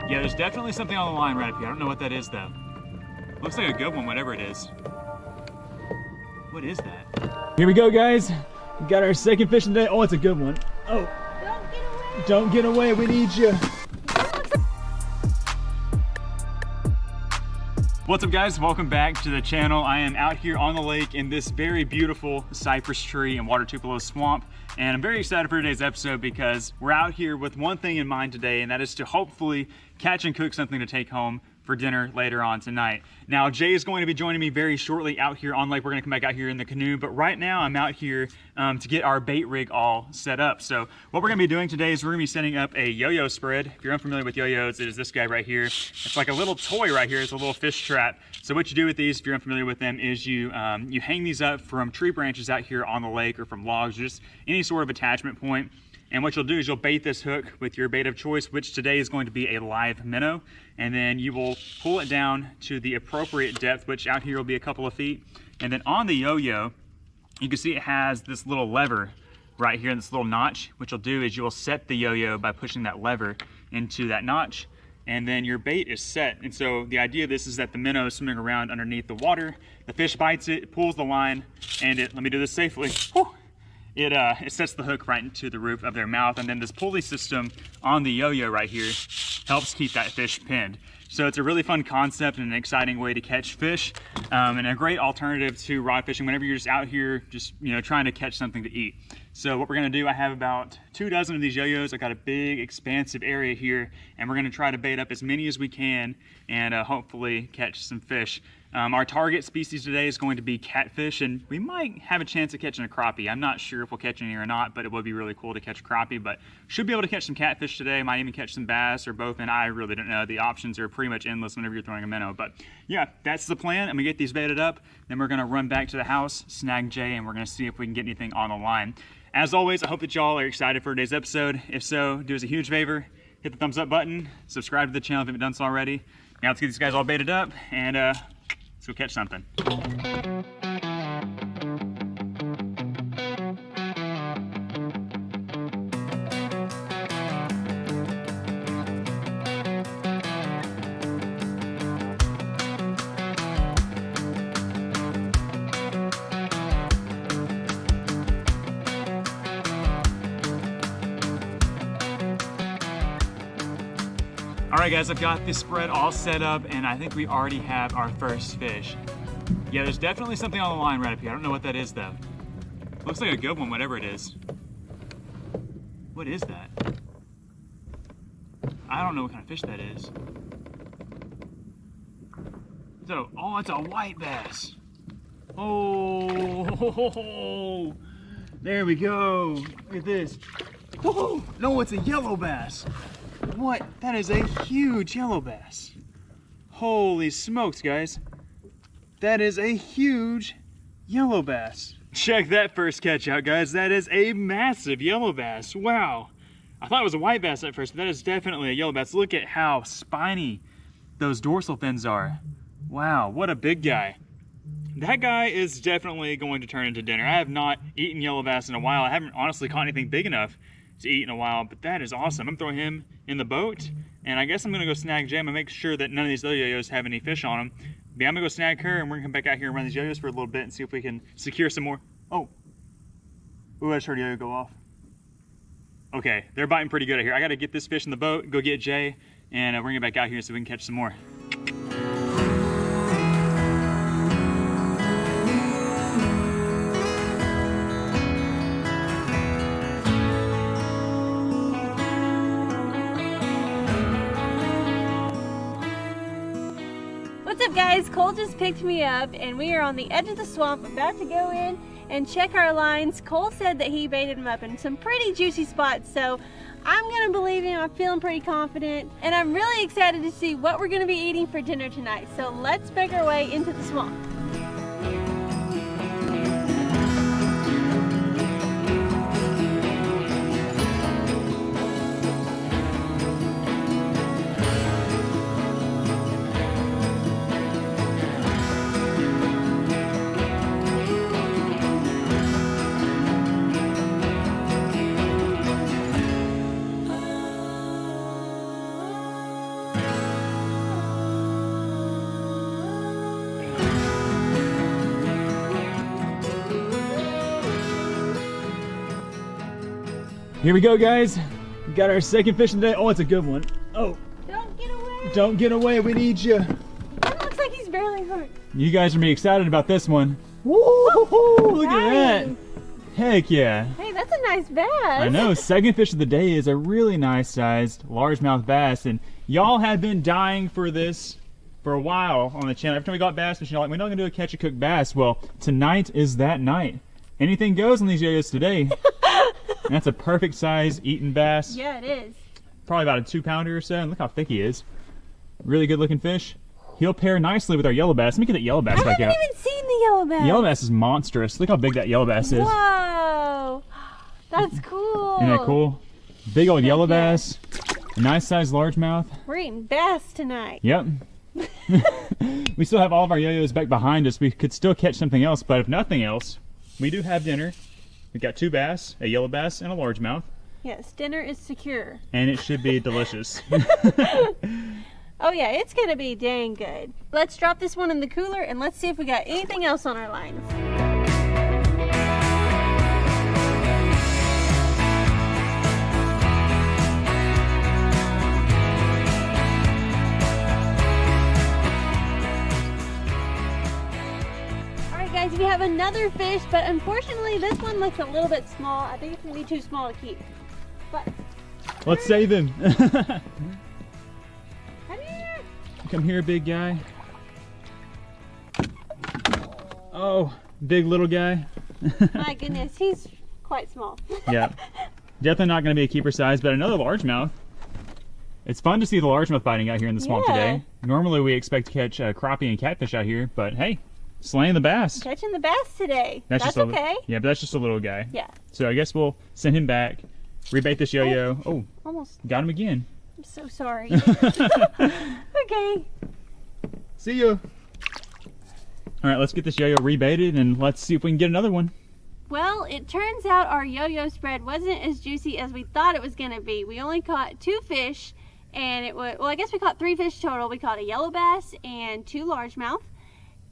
Yeah, there's definitely something on the line right up here. I don't know what that is though. Looks like a good one, whatever it is. What is that? Here we go, guys. We got our second fish today. Oh, it's a good one. Oh. Don't get away. Don't get away, we need you. What's up, guys? Welcome back to the channel. I am out here on the lake in this very beautiful cypress tree and water tupelo swamp. And I'm very excited for today's episode because we're out here with one thing in mind today, and that is to hopefully catch and cook something to take home for dinner later on tonight. Now, Jay is going to be joining me very shortly out here on lake. We're gonna come back out here in the canoe, but right now I'm out here to get our bait rig all set up. So what we're gonna be doing today is we're gonna be setting up a yo-yo spread. If you're unfamiliar with yo-yos, it is this guy right here. It's like a little toy right here. It's a little fish trap. So what you do with these, if you're unfamiliar with them, is you hang these up from tree branches out here on the lake or from logs, or just any sort of attachment point. And what you'll do is you'll bait this hook with your bait of choice, which today is going to be a live minnow. And then you will pull it down to the appropriate depth, which out here will be a couple of feet. And then on the yo-yo, you can see it has this little lever right here, this little notch. What you'll do is you will set the yo-yo by pushing that lever into that notch. And then your bait is set. And so the idea of this is that the minnow is swimming around underneath the water. The fish bites it, pulls the line, and let me do this safely. Whew. It sets the hook right into the roof of their mouth, and then this pulley system on the yo-yo right here helps keep that fish pinned. So it's a really fun concept and an exciting way to catch fish, and a great alternative to rod fishing whenever you're just out here just trying to catch something to eat. So what we're gonna do, I have about 2 dozen of these yo-yos. I got a big expansive area here, and we're gonna try to bait up as many as we can and hopefully catch some fish. Our target species today is going to be catfish, and we might have a chance of catching a crappie. I'm not sure if we'll catch any or not, but it would be really cool to catch a crappie. But should be able to catch some catfish today. Might even catch some bass or both, and I really don't know. The options are pretty much endless whenever you're throwing a minnow. But yeah, that's the plan. I'm gonna get these baited up, then we're gonna run back to the house, snag Jay, and we're gonna see if we can get anything on the line. As always, I hope that y'all are excited for today's episode. If so, do us a huge favor, hit the thumbs up button, subscribe to the channel if you haven't done so already. Now let's get these guys all baited up, and let's go catch something. All right, guys, I've got this spread all set up, and I think we already have our first fish. Yeah, there's definitely something on the line right up here. I don't know what that is, though. Looks like a good one, whatever it is. What is that? I don't know what kind of fish that is. Oh, it's a white bass. Oh, there we go. Look at this. Oh, no, it's a yellow bass. What? That is a huge yellow bass. Holy smokes, guys. That is a huge yellow bass. Check that first catch out, guys. That is a massive yellow bass. Wow. I thought it was a white bass at first, but that is definitely a yellow bass. Look at how spiny those dorsal fins are. Wow, what a big guy. That guy is definitely going to turn into dinner. I have not eaten yellow bass in a while. I haven't honestly caught anything big enough to eat in a while, but that is awesome. I'm throwing him in the boat, and I guess I'm gonna go snag Jay. I'm gonna make sure that none of these other yo-yos have any fish on them. But I'm gonna go snag her, and we're gonna come back out here and run these yo-yos for a little bit and see if we can secure some more. Oh, ooh, I just heard a yo-yo go off. Okay, they're biting pretty good out here. I gotta get this fish in the boat, go get Jay, and bring it back out here so we can catch some more. What's up, guys? Cole just picked me up and we are on the edge of the swamp about to go in and check our lines. Cole said that he baited them up in some pretty juicy spots, so I'm gonna believe him. I'm feeling pretty confident, and I'm really excited to see what we're gonna be eating for dinner tonight. So let's make our way into the swamp. Here we go, guys. We got our second fish of the day. Oh, it's a good one. Oh. Don't get away. Don't get away. We need you. That looks like he's barely hurt. You guys are gonna be excited about this one. Woo! Look at that. Heck yeah. Hey, that's a nice bass. I know. Second fish of the day is a really nice sized largemouth bass, and y'all have been dying for this for a while on the channel. Every time we got bass fishing, you're like, we're not gonna do a catch and cook bass. Well, tonight is that night. Anything goes on these yo-yos today. And that's a perfect size eaten bass. Yeah, it is. Probably about a 2-pounder or so. And look how thick he is. Really good looking fish. He'll pair nicely with our yellow bass. Let me get that yellow bass back out. I haven't even seen the yellow bass. The yellow bass is monstrous. Look how big that yellow bass is. Whoa. That's cool. Isn't that cool? Big old yellow bass. A nice sized largemouth. We're eating bass tonight. Yep. We still have all of our yo-yos back behind us. We could still catch something else, but if nothing else, we do have dinner. We've got 2 bass, a yellow bass and a largemouth. Yes, dinner is secure. And it should be delicious. Oh yeah, it's gonna be dang good. Let's drop this one in the cooler and let's see if we got anything else on our lines. Alright guys, we have another fish, but unfortunately this one looks a little bit small. I think it's gonna be too small to keep. But let's save him. come here. Come here, big guy. Oh, big little guy. My goodness, he's quite small. Yeah, definitely not going to be a keeper size, but another largemouth. It's fun to see the largemouth biting out here in the swamp today. Normally we expect to catch crappie and catfish out here, but hey, slaying the bass. Catching the bass today. That's just okay. Yeah, but that's just a little guy. Yeah. So I guess we'll send him back, rebait this yo-yo. Oh, almost got him again. I'm so sorry. Okay. See you. All right, let's get this yo-yo rebaited and let's see if we can get another one. Well, it turns out our yo-yo spread wasn't as juicy as we thought it was going to be. We only caught 2 fish, and it was, well, I guess we caught 3 fish total. We caught a yellow bass and 2 largemouth.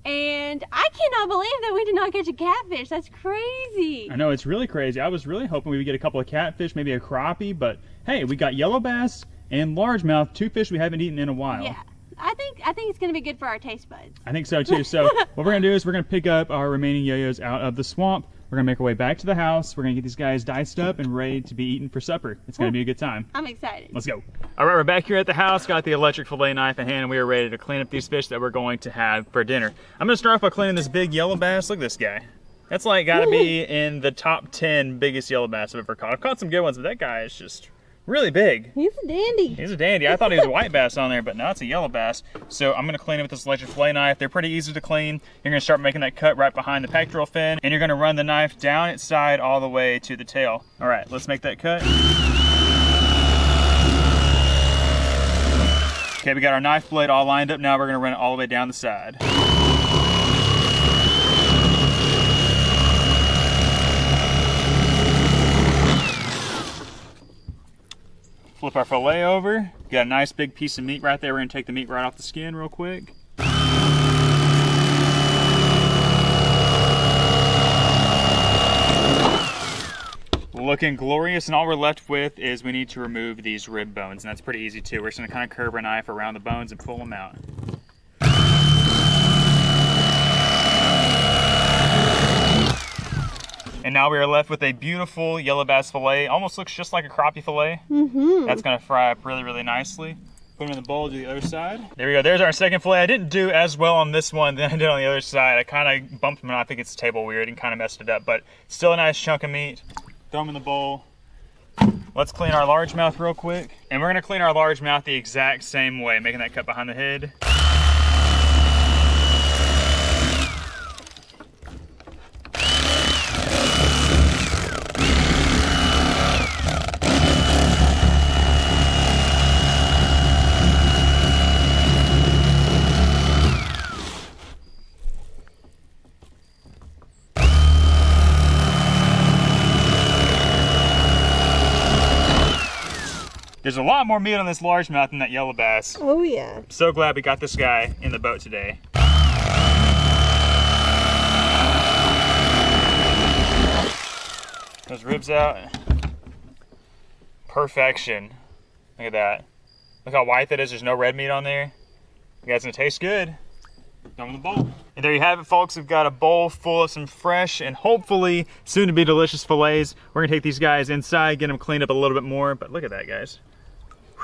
And I cannot believe that we did not catch a catfish. That's crazy. I know, it's really crazy. I was really hoping we would get a couple of catfish, maybe a crappie, but hey, we got yellow bass and largemouth, 2 fish we haven't eaten in a while. Yeah. I think it's going to be good for our taste buds. I think so too. So what we're going to do is we're going to pick up our remaining yo-yos out of the swamp. We're going to make our way back to the house. We're going to get these guys diced up and ready to be eaten for supper. It's going to be a good time. I'm excited. Let's go. All right, we're back here at the house. Got the electric fillet knife in hand, and we are ready to clean up these fish that we're going to have for dinner. I'm going to start off by cleaning this big yellow bass. Look at this guy. That's like got to be in the top 10 biggest yellow bass I've ever caught. I've caught some good ones, but that guy is just really big. He's a dandy. He's a dandy. I thought he was a white bass on there, but no, it's a yellow bass. So I'm gonna clean it with this electric fillet knife. They're pretty easy to clean. You're gonna start making that cut right behind the pectoral fin, and you're gonna run the knife down its side all the way to the tail. All right, let's make that cut. Okay, we got our knife blade all lined up. Now we're gonna run it all the way down the side. Flip our fillet over. Got a nice big piece of meat right there. We're gonna take the meat right off the skin real quick. Looking glorious, and all we're left with is we need to remove these rib bones, and that's pretty easy too. We're just gonna kind of curve our knife around the bones and pull them out. And now we are left with a beautiful yellow bass fillet. Almost looks just like a crappie fillet. That's gonna fry up really, really nicely. Put them in the bowl, do the other side. There we go, there's our second fillet. I didn't do as well on this one than I did on the other side. I kind of bumped them and I think it's table weird and kind of messed it up, but still a nice chunk of meat. Throw them in the bowl. Let's clean our largemouth real quick. And we're gonna clean our largemouth the exact same way, making that cut behind the head. There's a lot more meat on this largemouth than that yellow bass. Oh yeah. So glad we got this guy in the boat today. Those ribs out. perfection. Look at that. Look how white that is. There's no red meat on there. You guys, gonna taste good. Come in the bowl. And there you have it, folks. We've got a bowl full of some fresh and hopefully soon to be delicious fillets. We're gonna take these guys inside, get them cleaned up a little bit more. But look at that, guys.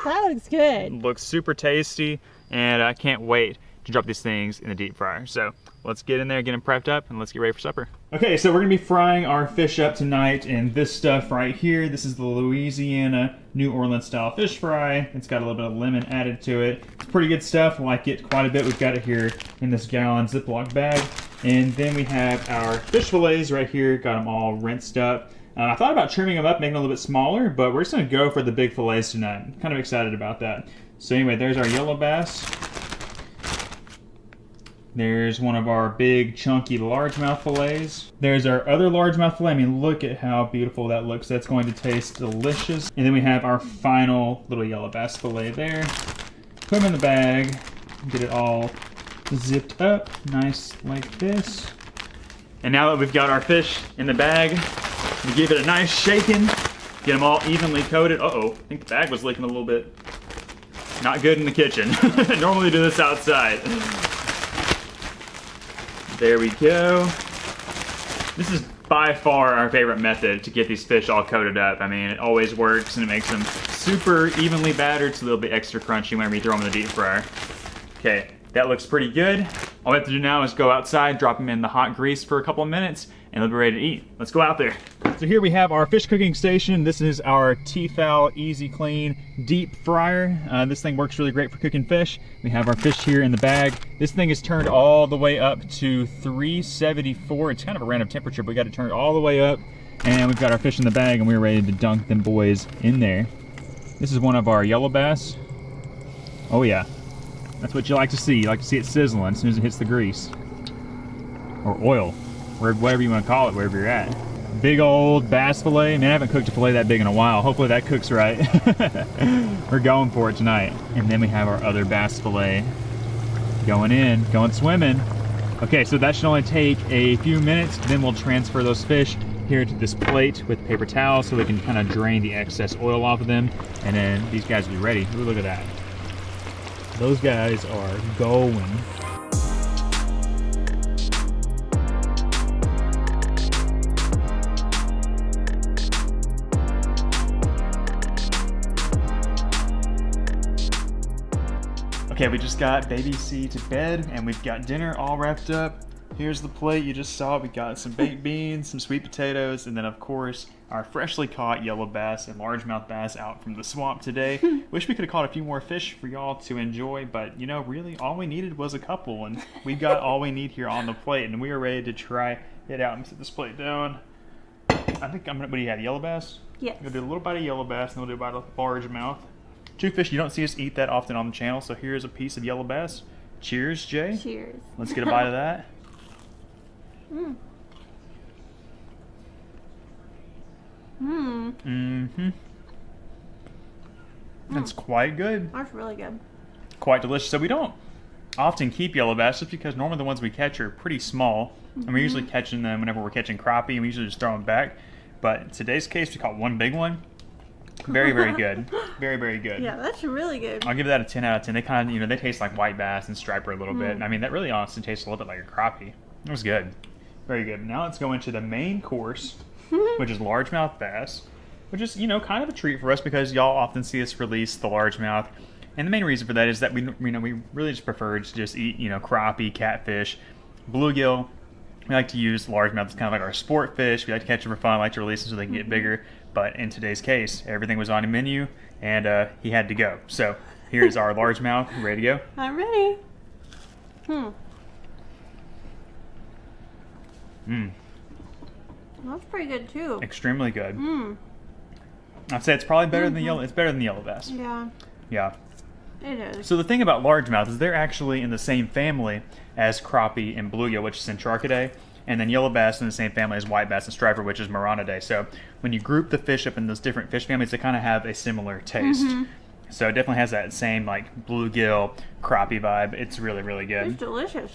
That looks good. Looks super tasty, and I can't wait to drop these things in the deep fryer. So let's get in there, get them prepped up, and let's get ready for supper. Okay, so we're gonna be frying our fish up tonight in this stuff right here. This is the Louisiana New Orleans style fish fry. It's got a little bit of lemon added to it. It's pretty good stuff. I like it quite a bit. We've got it here in this gallon Ziploc bag. And then we have our fish fillets right here. Got them all rinsed up. I thought about trimming them up, making them a little bit smaller, but we're just gonna go for the big fillets tonight. I'm kind of excited about that. So anyway, there's our yellow bass. There's one of our big chunky largemouth fillets. There's our other largemouth fillet. I mean, look at how beautiful that looks. That's going to taste delicious. And then we have our final little yellow bass fillet there. Put them in the bag, get it all zipped up, nice like this. And now that we've got our fish in the bag, we give it a nice shaking, get them all evenly coated. Uh-oh, I think the bag was leaking a little bit. Not good in the kitchen. Normally do this outside. There we go. This is by far our favorite method to get these fish all coated up. I mean, it always works and it makes them super evenly battered so they'll be extra crunchy whenever you throw them in the deep fryer. Okay, that looks pretty good. All we have to do now is go outside, drop them in the hot grease for a couple of minutes, and they'll be ready to eat. Let's go out there. So here we have our fish cooking station. This is our Tefal Easy Clean deep fryer. This thing works really great for cooking fish. We have our fish here in the bag. This thing is turned all the way up to 374. It's kind of a random temperature, but we got it turned all the way up. And we've got our fish in the bag and we're ready to dunk them boys in there. This is one of our yellow bass. Oh yeah, that's what you like to see. You like to see it sizzling as soon as it hits the grease. Or oil, whatever you want to call it, wherever you're at. Big old bass fillet. Man, I haven't cooked a fillet that big in a while. Hopefully that cooks right. We're going for it tonight. And then we have our other bass fillet going in, going swimming. Okay, so that should only take a few minutes. Then we'll transfer those fish here to this plate with paper towels so we can kind of drain the excess oil off of them. And then these guys will be ready. Ooh, look at that. Those guys are going. Okay, we just got baby C to bed and we've got dinner all wrapped up. Here's the plate you just saw. We got some baked beans, some sweet potatoes, and then of course our freshly caught yellow bass and largemouth bass out from the swamp today. Wish we could have caught a few more fish for y'all to enjoy, but you know, really all we needed was a couple, and we got all we need here on the plate, and we are ready to try it out. Let me set this plate down. I think I'm gonna, what do you have, yellow bass? Yes. I'm gonna do a little bite of yellow bass, and then we'll do a bite of largemouth. Two fish you don't see us eat that often on the channel, so here's a piece of yellow bass. Cheers, Jay. Cheers. Let's get a bite of that. Mm. Mm. Mm-hmm. That's quite good. That's really good. Quite delicious. So we don't often keep yellow bass just because normally the ones we catch are pretty small. And we're usually catching them whenever we're catching crappie, and we usually just throw them back. But in today's case, we caught one big one. Very, very good. Very, very good. Yeah, that's really good. I'll give that a 10 out of 10. They kind of, you know, they taste like white bass and striper a little bit. I mean, that really honestly tastes a little bit like a crappie. It was good. Very good. Now let's go into the main course, which is largemouth bass, which is, you know, kind of a treat for us because y'all often see us release the largemouth. And the main reason for that is that we really just prefer to just eat, you know, crappie, catfish, bluegill. We like to use largemouth as kind of like our sport fish. We like to catch them for fun, like to release them so they can get bigger. But in today's case, everything was on the menu, and he had to go. So here's our largemouth. You ready to go? I'm ready. That's pretty good too. Extremely good. I'd say it's probably better than the yellow. It's better than the yellow bass. Yeah. Yeah. It is. So the thing about largemouth is they're actually in the same family as crappie and bluegill, which is Centrarchidae. And then yellow bass in the same family as white bass and striper, which is Maranidae. So when you group the fish up in those different fish families, they kind of have a similar taste. So it definitely has that same like bluegill, crappie vibe. It's really, really good. It's delicious.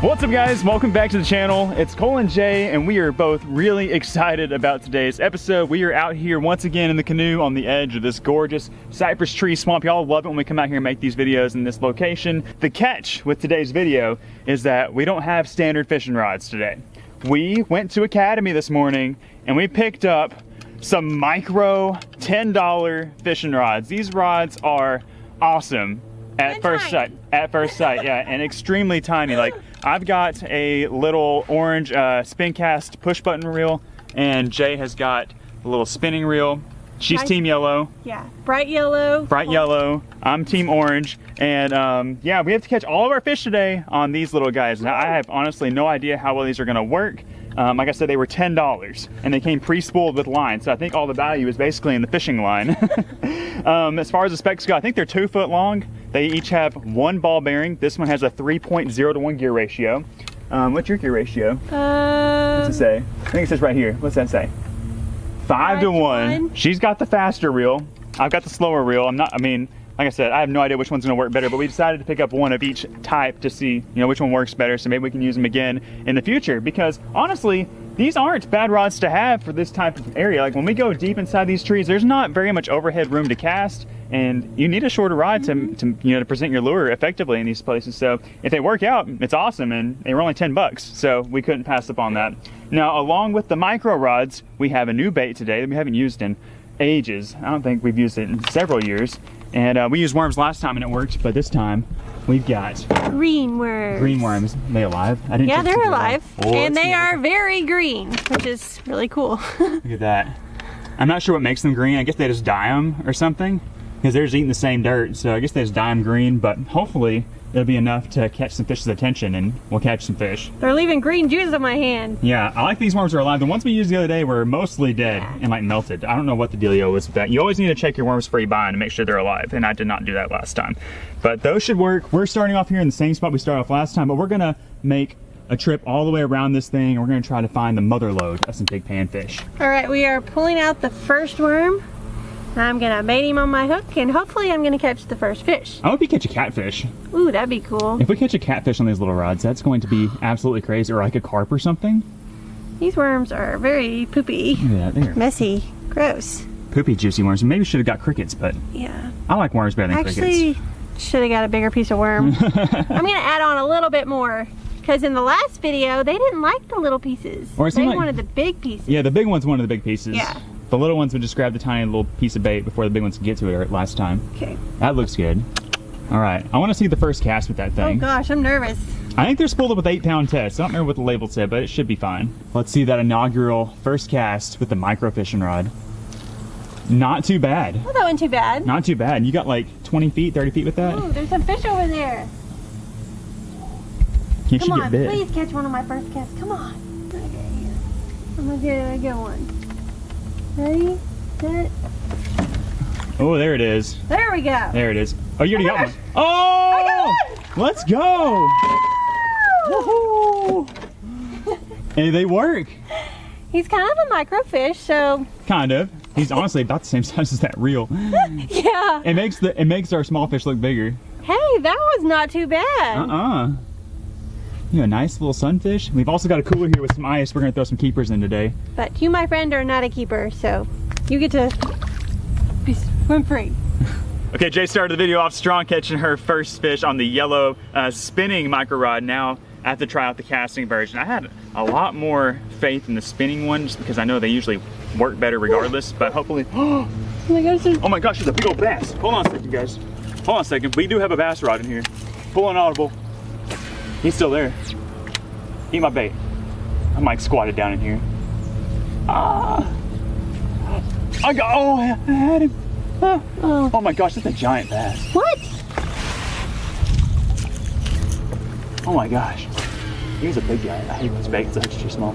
What's up guys, welcome back to the channel. It's Cole and Jay and we are both really excited about today's episode. We are out here once again in the canoe on the edge of this gorgeous cypress tree swamp. Y'all love it when we come out here and make these videos in this location. The catch with today's video is that we don't have standard fishing rods today. We went to Academy this morning and we picked up some micro $10 fishing rods. These rods are awesome at first sight, yeah, and extremely tiny. Like, I've got a little orange spin cast push button reel, and Jay has got a little spinning reel. She's team yellow. Yeah, bright yellow. Bright yellow. I'm team orange. And yeah, we have to catch all of our fish today on these little guys. Now, I have honestly no idea how well these are gonna work. Like I said, they were $10 and they came pre-spooled with line. So I think all the value is basically in the fishing line. As far as the specs go, I think they're 2 foot long. They each have one ball bearing. This one has a 3.0 to 1 gear ratio. What's your gear ratio? What's it say? I think it says right here. What's that say? 5 to 1. She's got the faster reel. I've got the slower reel. Like I said, I have no idea which one's gonna work better, but we decided to pick up one of each type to see, which one works better, so maybe we can use them again in the future, because honestly, these aren't bad rods to have for this type of area. Like when we go deep inside these trees, there's not very much overhead room to cast, and you need a shorter rod to present your lure effectively in these places. So if they work out, it's awesome, and they were only 10 bucks, so we couldn't pass up on that. Now, along with the micro rods, we have a new bait today that we haven't used in ages. I don't think we've used it in several years. And we used worms last time and it worked, but this time we've got green worms. Green worms. Are they alive? I didn't. Yeah, they're alive. Oh, and they are very green, which is really cool. Look at that. I'm not sure what makes them green. I guess they just dye them or something, because they're just eating the same dirt. So I guess they just dye them green, but hopefully it'll be enough to catch some fish's attention and we'll catch some fish. They're leaving green juice on my hand. Yeah, I like these worms are alive. The ones we used the other day were mostly dead and like melted. I don't know what the dealio was with that. You always need to check your worms before you buy them to make sure they're alive, and I did not do that last time. But those should work. We're starting off here in the same spot we started off last time, but we're gonna make a trip all the way around this thing, and we're gonna try to find the mother lode of some big panfish. All right, we are pulling out the first worm. I'm gonna bait him on my hook, and hopefully I'm gonna catch the first fish. I hope you catch a catfish. Ooh, that'd be cool. If we catch a catfish on these little rods, that's going to be absolutely crazy, or like a carp or something. These worms are very poopy. Yeah, they're messy, gross. Poopy, juicy worms. Maybe we should have got crickets, but yeah, I like worms better than crickets. Actually, should have got a bigger piece of worm. I'm gonna add on a little bit more, because in the last video, they didn't like the little pieces. Or they wanted the big pieces. Yeah, the big one's one of the big pieces. Yeah. The little ones would just grab the tiny little piece of bait before the big ones could get to it last time. Okay. That looks good. All right, I want to see the first cast with that thing. Oh gosh, I'm nervous. I think they're spooled up with 8-pound test. I don't remember what the label said, but it should be fine. Let's see that inaugural first cast with the micro fishing rod. Not too bad. Well, that wasn't too bad. Not too bad. You got like 20 feet, 30 feet with that? Ooh, there's some fish over there. You Come should on, get bit. please catch one of my first casts. Come on. Okay, I'm gonna get a good one. Ready, set. Oh, there it is. There we go. There it is. Oh, you already got one. Oh! I got one! Let's go! Woohoo! Hey, they work. He's kind of a microfish, so. Kind of. He's honestly about the same size as that reel. Yeah. It makes our small fish look bigger. Hey, that was not too bad. A nice little sunfish. We've also got a cooler here with some ice. We're gonna throw some keepers in today. But you, my friend, are not a keeper, so you get to swim free. Okay, Jay started the video off strong, catching her first fish on the yellow spinning micro rod. Now I have to try out the casting version. I had a lot more faith in the spinning one just because I know they usually work better regardless, but hopefully. Oh my gosh, oh my gosh, there's a big old bass. Hold on a second, guys. Hold on a second. We do have a bass rod in here. Full on audible. He's still there. Eat my bait. I'm like squatted down in here. I had him. Oh my gosh, that's a giant bass. What? Oh my gosh. He was a big guy. I hate those baits, they're too small.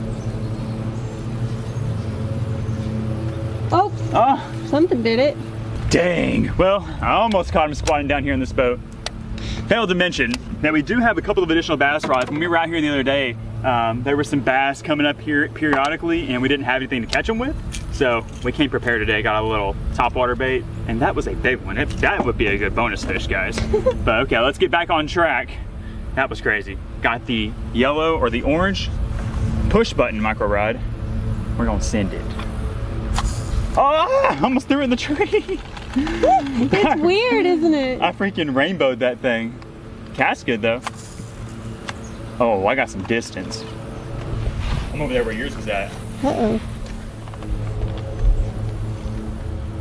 Oh, something did it. Dang. Well, I almost caught him squatting down here in this boat. Failed to mention that we do have a couple of additional bass rods. When we were out here the other day, there were some bass coming up here periodically and we didn't have anything to catch them with. So we came prepared today, got a little topwater bait, and that was a big one. That would be a good bonus fish, guys. But okay, let's get back on track That was crazy. Got the yellow or the orange push button micro rod. We're gonna send it. Oh, I almost threw it in the tree. It's weird, isn't it? I freaking rainbowed that thing. Cast good though. Oh, I got some distance. I'm over there where yours was at. Uh-oh.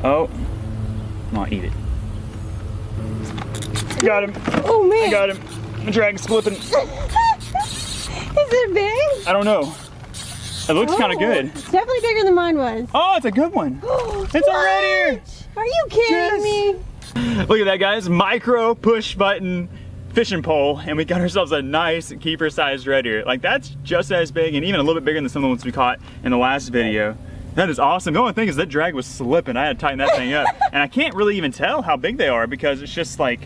Oh, no, eat it. Got him. Oh man. I got him. The dragon's flipping. Is it big? I don't know. It looks kind of good. It's definitely bigger than mine was. Oh, it's a good one. It's a red ear. Are you kidding me? Look at that, guys. Micro push button fishing pole, and we got ourselves a nice keeper sized red ear. Like, that's just as big and even a little bit bigger than some of the ones we caught in the last video. That is awesome. The only thing is that drag was slipping. I had to tighten that thing up. And I can't really even tell how big they are because it's just like,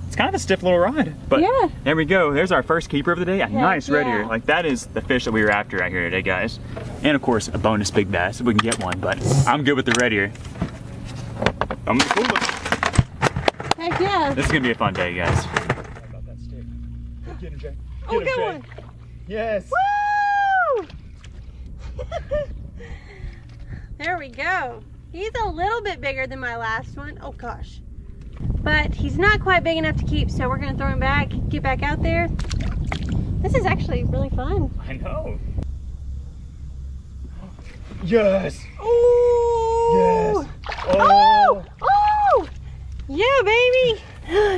it's kind of a stiff little rod. But yeah, there we go. There's our first keeper of the day. A nice red ear. yeah. Like, that is the fish that we were after out here today, guys. And of course, a bonus big bass if we can get one. But I'm good with the red ear. I'm gonna pull it. Heck yeah. This is gonna be a fun day, guys. How about that stick? Get him, Jay. Oh, good one. Yes. Woo! There we go. He's a little bit bigger than my last one. Oh gosh. But he's not quite big enough to keep, so we're gonna throw him back, get back out there. This is actually really fun. I know. Yes. Oh. Yes. Oh. Oh. Yeah, baby.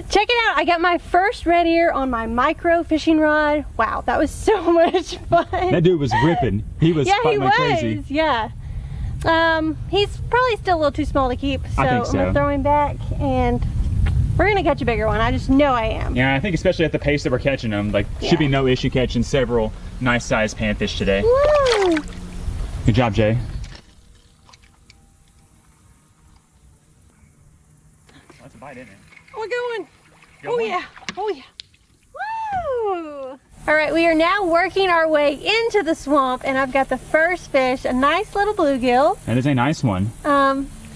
Check it out. I got my first red ear on my micro fishing rod. Wow, that was so much fun. That dude was ripping. He was fighting like crazy. Yeah. He's probably still a little too small to keep, so I think so. I'm gonna throw him back and we're gonna catch a bigger one. I just know I am. Yeah, I think especially at the pace that we're catching them, like, should be no issue catching several nice sized panfish today. Woo! Good job, Jay. That's a bite, isn't it? Oh, a good one. Good Oh one. yeah. Oh yeah. Woo! All right, we are now working our way into the swamp, and I've got the first fish, a nice little bluegill. That is a nice one.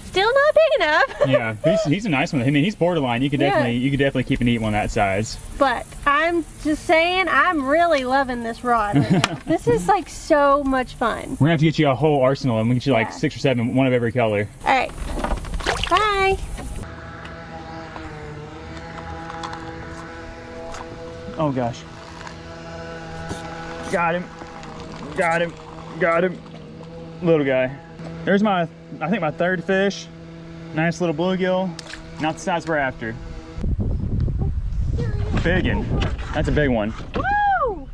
Still not big enough. Yeah, he's a nice one. I mean, he's borderline. You could definitely keep and eat one that size. But I'm just saying, I'm really loving this rod right now. This is like so much fun. We're gonna have to get you a whole arsenal, and we get you like 6 or 7, one of every color. All right, bye. Oh gosh. Got him. Got him. Got him. Little guy. There's my, I think my third fish. Nice little bluegill. Not the size we're after. Biggin. That's a big one. Woo!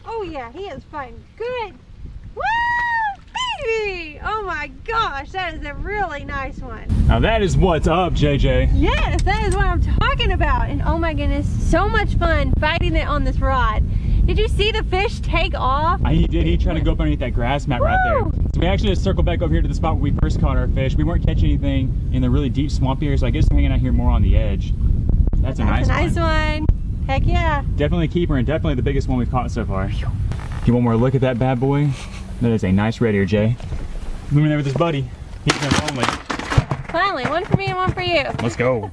Oh yeah, he is fighting good. Woo! Baby! Oh my gosh, that is a really nice one. Now that is what's up, JJ. Yes, that is what I'm talking about. And oh my goodness, so much fun fighting it on this rod. Did you see the fish take off? He did. He tried to go up underneath that grass mat right there. So we actually just circled back over here to the spot where we first caught our fish. We weren't catching anything in the really deep swamp area, so I guess we're hanging out here more on the edge. That's a nice one. Heck yeah. Definitely a keeper and definitely the biggest one we've caught so far. You want more look at that bad boy? That is a nice red ear, Jay. Moving there with his buddy. He's been lonely. Finally, one for me and one for you. Let's go.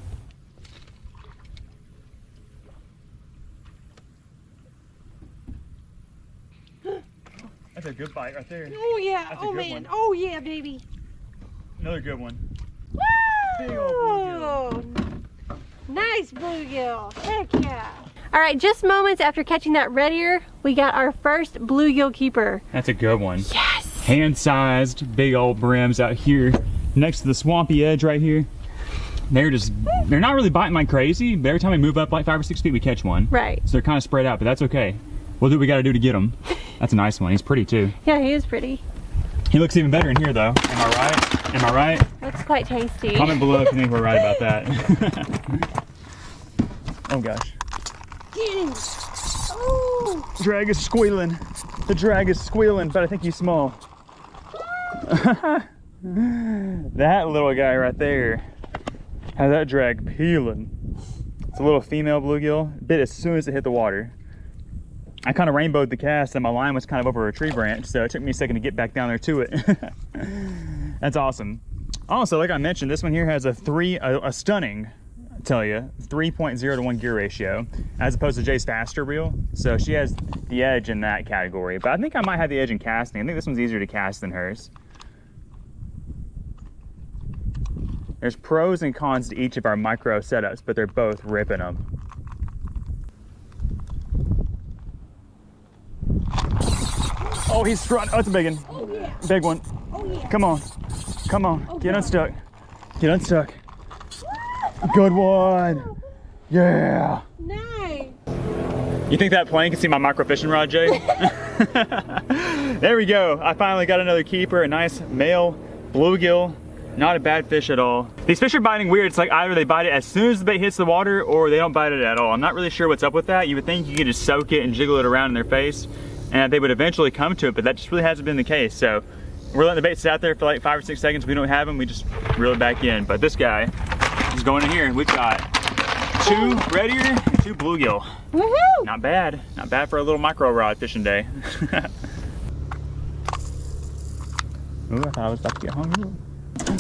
That's a good bite right there. Oh yeah, That's a oh good man, one. oh yeah, baby. Another good one. Woo! Big old bluegill. Nice bluegill, heck yeah. All right, just moments after catching that red ear, we got our first bluegill keeper. That's a good one. Yes. Hand-sized, big old brims out here next to the swampy edge right here. They're not really biting like crazy, but every time we move up like 5 or 6 feet, we catch one. Right. So they're kind of spread out, but that's okay. We'll do what we gotta do to get them. That's a nice one. He's pretty too. Yeah, he is pretty. He looks even better in here though. Am I right? Am I right? Looks quite tasty. Comment below if you think we're right about that. Oh gosh. Get him. Oh. Drag is squealing. The drag is squealing, but I think he's small. That little guy right there has that drag peeling. It's a little female bluegill. Bit as soon as it hit the water. I kind of rainbowed the cast and my line was kind of over a tree branch, so it took me a second to get back down there to it. That's awesome. Also, like I mentioned, this one here has a stunning tell you, 3.0 to 1 gear ratio, as opposed to Jay's faster reel. So she has the edge in that category. But I think I might have the edge in casting. I think this one's easier to cast than hers. There's pros and cons to each of our micro setups, but they're both ripping them. Oh, he's strut. Oh, it's a big one. Oh, yeah. Big one. Oh, yeah. Come on. Come on. Oh, Get God. unstuck. Get unstuck. Good one. Yeah. Nice. You think that plane can see my micro fishing rod, Jay? There we go. I finally got another keeper, a nice male bluegill. Not a bad fish at all. These fish are biting weird. It's like either they bite it as soon as the bait hits the water or they don't bite it at all. I'm not really sure what's up with that. You would think you could just soak it and jiggle it around in their face and they would eventually come to it, but that just really hasn't been the case. So we're letting the bait sit out there for like 5 or 6 seconds. If we don't have them, we just reel it back in. But this guy is going in here. We've got 2 red ear and 2 bluegill. Woohoo! Not bad. Not bad for a little micro rod fishing day. Ooh, I thought I was about to get hungry.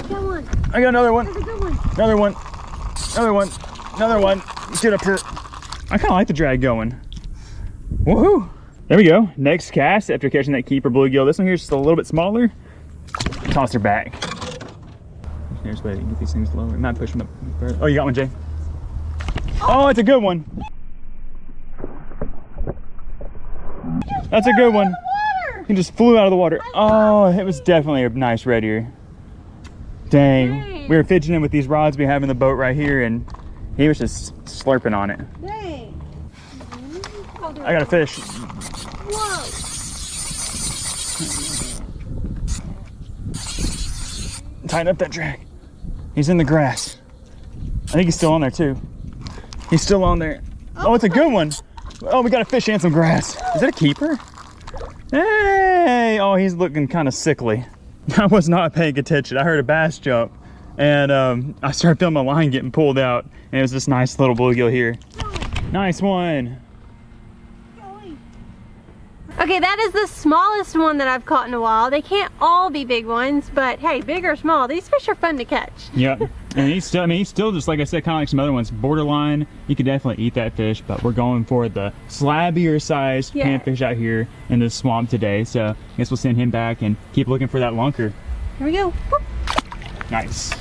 Come on. I got another one. That's a good one. Another one. Another one. Another one. Get up here. I kind of like the drag going. Woohoo! There we go. Next cast after catching that keeper bluegill. This one here is just a little bit smaller. Toss her back. Here's a way to get these things lower. I might push them up further. Oh, you got one, Jay. Oh, it's a good one. That's a good one. He just flew out of the water. Oh, it was definitely a nice red ear. Dang. We were fidgeting with these rods we have in the boat right here, and he was just slurping on it. Dang. I got a fish. Whoa. Tighten up that drag. He's in the grass. I think he's still on there too. He's still on there. Oh, it's a good one. Oh, we got a fish and some grass. Is that a keeper? Hey! Oh, he's looking kind of sickly. I was not paying attention. I heard a bass jump and I started feeling my line getting pulled out, and it was this nice little bluegill here. Nice one. Okay, that is the smallest one that I've caught in a while. They can't all be big ones, but hey, big or small, these fish are fun to catch. Yep. And he's still, I mean, he's still just, like I said, kind of like some other ones, borderline. You could definitely eat that fish, but we're going for the slabbier size panfish out here in the swamp today. So I guess we'll send him back and keep looking for that lunker. Here we go. Whoop. Nice.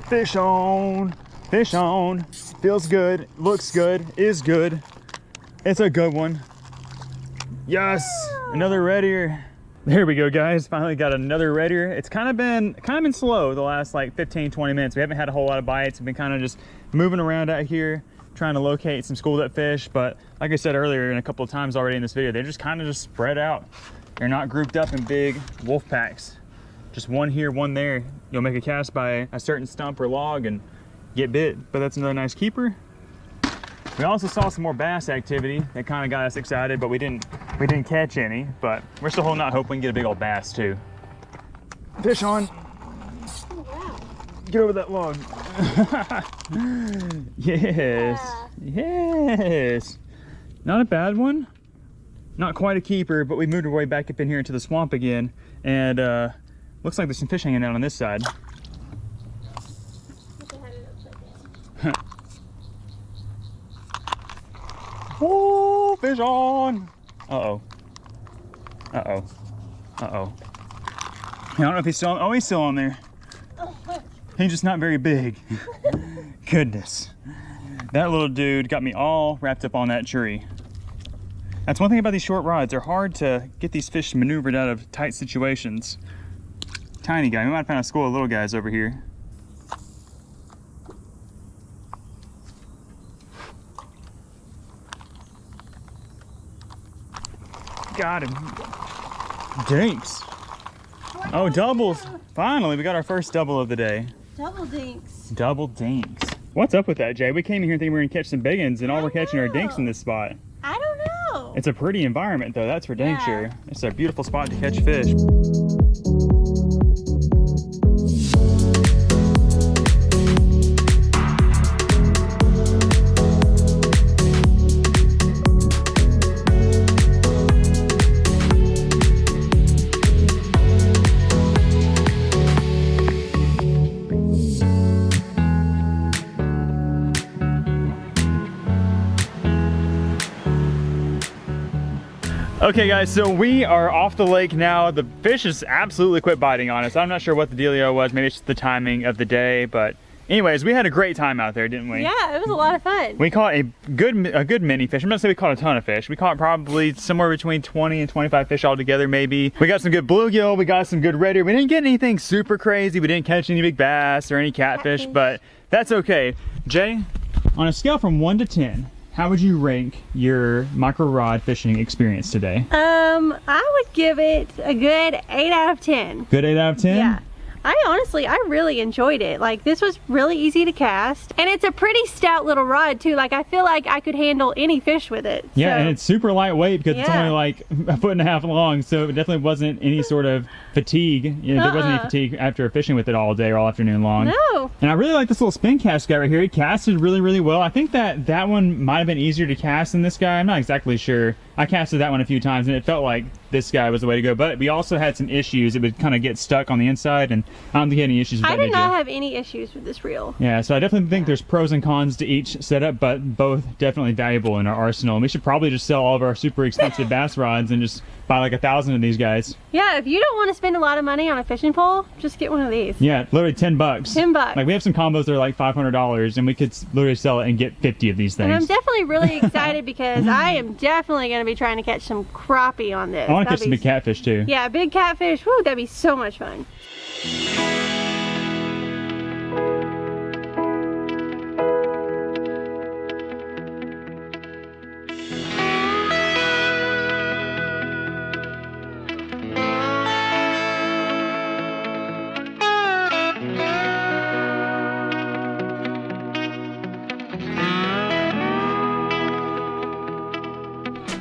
Fish on, fish on. Feels good, looks good, is good. It's a good one. Yes, another red ear. There we go, guys. Finally got another red ear. It's kind of been slow the last like 15-20 minutes. We haven't had a whole lot of bites. We've been kind of just moving around out here trying to locate some schooled up fish, but like I said earlier and a couple of times already in this video, they're just kind of just spread out. They're not grouped up in big wolf packs. Just one here, one there. You'll make a cast by a certain stump or log and get bit, but that's another nice keeper. We also saw some more bass activity that kind of got us excited, but we didn't catch any, but we're still holding out hope we can get a big old bass too. Fish on. Oh, wow. Get over that log. Yes. Yes. Not a bad one. Not quite a keeper, but we moved our way back up in here into the swamp again, and looks like there's some fish hanging out on this side. Oh, fish on. Uh-oh. Uh-oh. Uh-oh. I don't know if he's still on. Oh, he's still on there. He's just not very big. Goodness. That little dude got me all wrapped up on that tree. That's one thing about these short rods. They're hard to get these fish maneuvered out of tight situations. Tiny guy. We might find a school of little guys over here. Got him. Dinks. Oh, doubles. Finally, we got our first double of the day. Double dinks. Double dinks. What's up with that, Jay? We came in here thinking we were going to catch some big ones, and all we're catching are dinks in this spot. I don't know. It's a pretty environment, though. That's for dang sure. It's a beautiful spot to catch fish. Okay guys, so we are off the lake now. The fish has absolutely quit biting on us. I'm not sure what the dealio was. Maybe it's just the timing of the day, but anyways, we had a great time out there, didn't we? Yeah, it was a lot of fun. We caught a good mini fish. I'm not saying we caught a ton of fish. We caught probably somewhere between 20 and 25 fish altogether, maybe. We got some good bluegill. We got some good red ear. We didn't get anything super crazy. We didn't catch any big bass or any catfish, but that's okay. Jay, on a scale from 1 to 10, how would you rank your micro rod fishing experience today? I would give it a good 8 out of 10. Good 8 out of 10? Yeah. I really enjoyed it. Like, this was really easy to cast, and it's a pretty stout little rod too. Like, I feel like I could handle any fish with it. Yeah, so, and it's super lightweight because it's only like 1.5 feet long, so it definitely wasn't any sort of fatigue. You know, there wasn't any fatigue after fishing with it all day or all afternoon long. No. And I really like this little spin cast guy right here. He casted really, really well. I think that one might have been easier to cast than this guy. I'm not exactly sure. I casted that one a few times and it felt like this guy was the way to go, but we also had some issues. It would kind of get stuck on the inside, and I don't think you had any issues with that. I did not have any issues with this reel. Yeah, so I definitely think there's pros and cons to each setup, but both definitely valuable in our arsenal. And we should probably just sell all of our super expensive bass rods and just buy like 1,000 of these guys. Yeah, if you don't want to spend a lot of money on a fishing pole, just get one of these. Yeah, literally 10 bucks. 10 bucks. Like, we have some combos that are like $500, and we could literally sell it and get 50 of these things. And I'm definitely really excited because I am definitely going to be trying to catch some crappie on this. I want to catch some big catfish too. Yeah, big catfish. Woo, that'd be so much fun.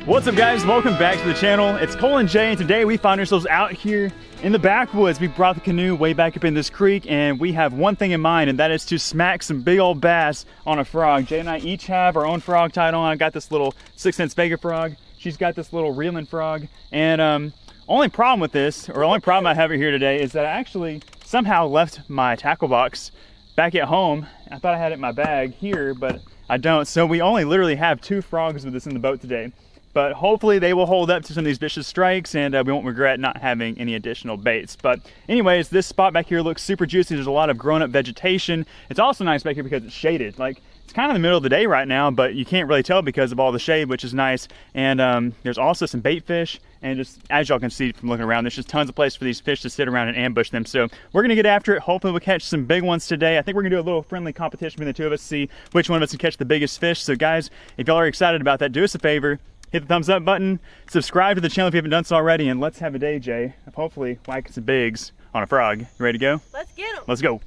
What's up guys, welcome back to the channel. It's Cole and Jay, and today we find ourselves out here in the backwoods. We brought the canoe way back up in this creek, and we have one thing in mind, and that is to smack some big old bass on a frog. Jay and I each have our own frog tied on. I got this little 6-cent Vega frog. She's got this little reeling frog. And only problem with this, or only problem I have here today, is that I actually somehow left my tackle box back at home. I thought I had it in my bag here, but I don't. So we only literally have 2 frogs with us in the boat today. But hopefully they will hold up to some of these vicious strikes, and we won't regret not having any additional baits. But anyways, this spot back here looks super juicy. There's a lot of grown-up vegetation. It's also nice back here because it's shaded. Like, it's kind of in the middle of the day right now, but you can't really tell because of all the shade, which is nice. And there's also some bait fish, and just as y'all can see from looking around, there's just tons of place for these fish to sit around and ambush them. So we're gonna get after it. Hopefully we'll catch some big ones today. I think we're gonna do a little friendly competition between the two of us to see which one of us can catch the biggest fish. So guys, if y'all are excited about that, do us a favor. Hit the thumbs up button, subscribe to the channel if you haven't done so already, and let's have a day, Jay, of hopefully whacking some bigs on a frog. You ready to go? Let's get them. Let's go.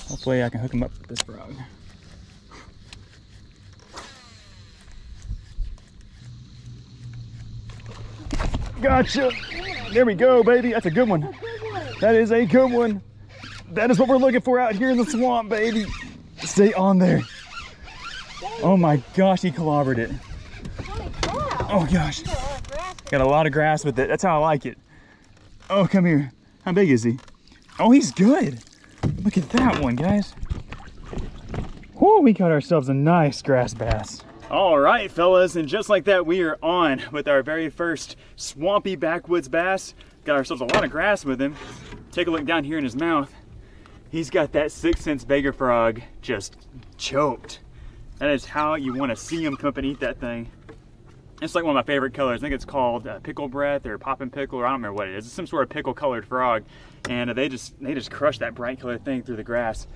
Hopefully I can hook him up with this frog. Gotcha. There we go, baby. That's a good one. That is a good one. That is what we're looking for out here in the swamp, baby. Stay on there. Oh my gosh, he clobbered it. Oh gosh. Got a lot of grass with it. That's how I like it. Oh, come here. How big is he? Oh, he's good. Look at that one, guys. Whoo, we caught ourselves a nice grass bass. All right, fellas, and just like that, we are on with our very first swampy backwoods bass. Got ourselves a lot of grass with him. Take a look down here in his mouth. He's got that 6-cent Vega frog just choked. That is how you want to see him come up and eat that thing. It's like one of my favorite colors. I think it's called pickle breath or poppin' pickle, or I don't remember what it is. It's some sort of pickle colored frog. And they just crushed that bright colored thing through the grass.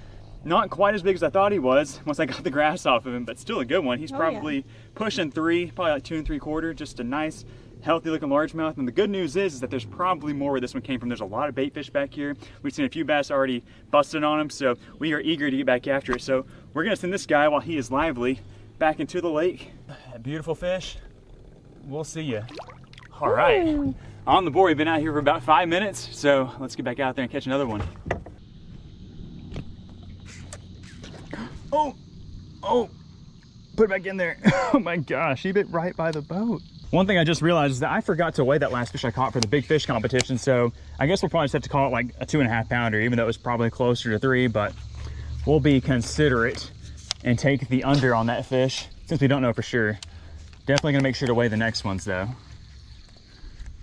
Not quite as big as I thought he was once I got the grass off of him, but still a good one. He's probably pushing 3, probably like 2 3/4, just a nice, healthy looking largemouth. And the good news is that there's probably more where this one came from. There's a lot of bait fish back here. We've seen a few bass already busted on him, so we are eager to get back after it. So we're gonna send this guy, while he is lively, back into the lake. That beautiful fish. We'll see you. All right. On the board, we've been out here for about 5 minutes, so let's get back out there and catch another one. Oh, put it back in there. Oh my gosh, he bit right by the boat. One thing I just realized is that I forgot to weigh that last fish I caught for the big fish competition, so I guess we'll probably just have to call it like a 2.5 pounder, even though it was probably closer to 3, but we'll be considerate and take the under on that fish since we don't know for sure. Definitely gonna make sure to weigh the next ones though.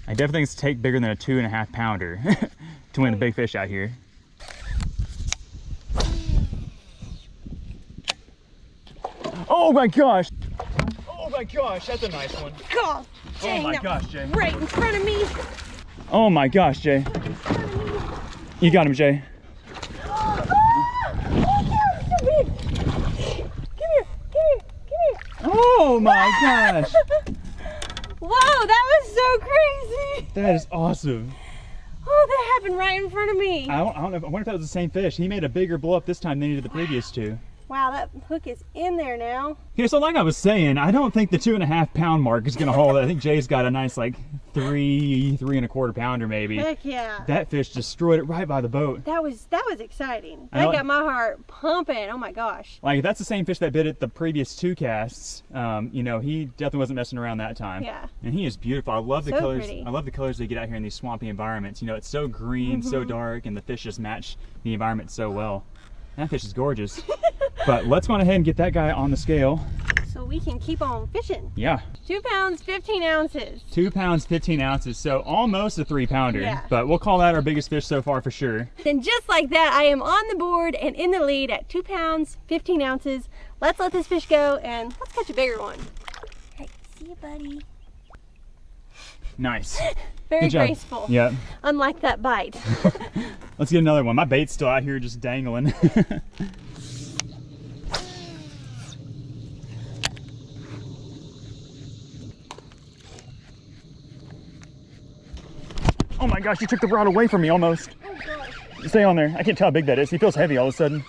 I definitely think it's take bigger than a 2.5 pounder to win the big fish out here. Oh my gosh! Oh my gosh, that's a nice one. God, Jay, oh my gosh, Jay. Right in front of me. Oh my gosh, Jay. You got him, Jay. Oh my gosh! Whoa, that was so crazy! That is awesome. Oh, that happened right in front of me. I don't know. I wonder if that was the same fish. He made a bigger blow up this time than he did the previous two. Wow, that hook is in there now. Yeah, so like I was saying, I don't think the 2.5 pound mark is gonna hold. I think Jay's got a nice like 3.25 pounder maybe. Heck yeah. That fish destroyed it right by the boat. That was exciting. That got my heart pumping. Oh my gosh. Like if that's the same fish that bit it the previous two casts, you know, he definitely wasn't messing around that time. Yeah. And he is beautiful. I love the colors. Pretty. I love the colors they get out here in these swampy environments. You know, it's so green, so dark, and the fish just match the environment so well. That fish is gorgeous. But let's go on ahead and get that guy on the scale. So we can keep on fishing. Yeah. 2 pounds, 15 ounces. 2 pounds, 15 ounces. So almost a 3 pounder. Yeah. But we'll call that our biggest fish so far for sure. Then just like that, I am on the board and in the lead at 2 pounds, 15 ounces. Let's let this fish go and let's catch a bigger one. Hey, see you, buddy. Nice. Very graceful. Yeah. Unlike that bite. Let's get another one. My bait's still out here just dangling. Oh my gosh, you took the rod away from me almost. Oh gosh. Stay on there. I can't tell how big that is. He feels heavy all of a sudden.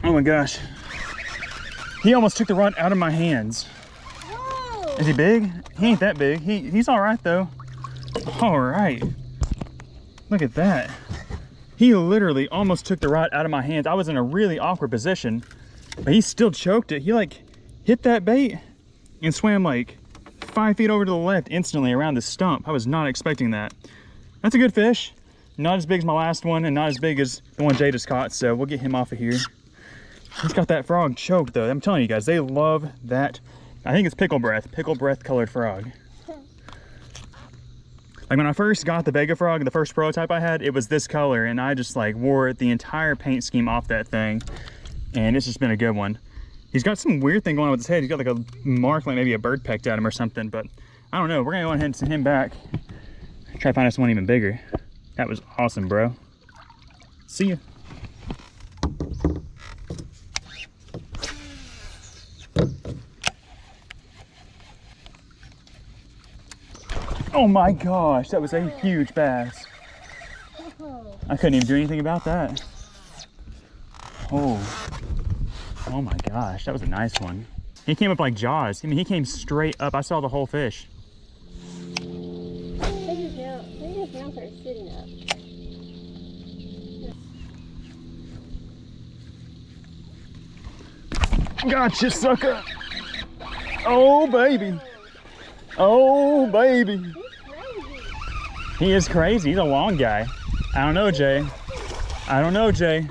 Oh my gosh. He almost took the rod out of my hands. Whoa. Is he big? He ain't that big. He's all right though. All right. Look at that. He literally almost took the rod out of my hands. I was in a really awkward position, but he still choked it. He like hit that bait and swam like 5 feet over to the left instantly around the stump. I was not expecting that. That's a good fish. Not as big as my last one and not as big as the one Jay just caught, so we'll get him off of here. He's got that frog choked though. I'm telling you guys, they love that. I think it's pickle breath colored frog. Like when I first got the Vega frog, the first prototype I had, it was this color and I just like wore the entire paint scheme off that thing and it's just been a good one. He's got some weird thing going on with his head. He's got like a mark, like maybe a bird pecked at him or something, but I don't know. We're gonna go ahead and send him back. Try to find us one even bigger. That was awesome, bro. See ya. Oh my gosh, that was a huge bass. I couldn't even do anything about that. Oh my gosh, that was a nice one. He came up like Jaws. I mean, he came straight up. I saw the whole fish. They just now start sitting up. Gotcha, sucker. Oh, baby. Oh, baby. He is crazy. He's a long guy. I don't know, Jay. I don't know, Jay.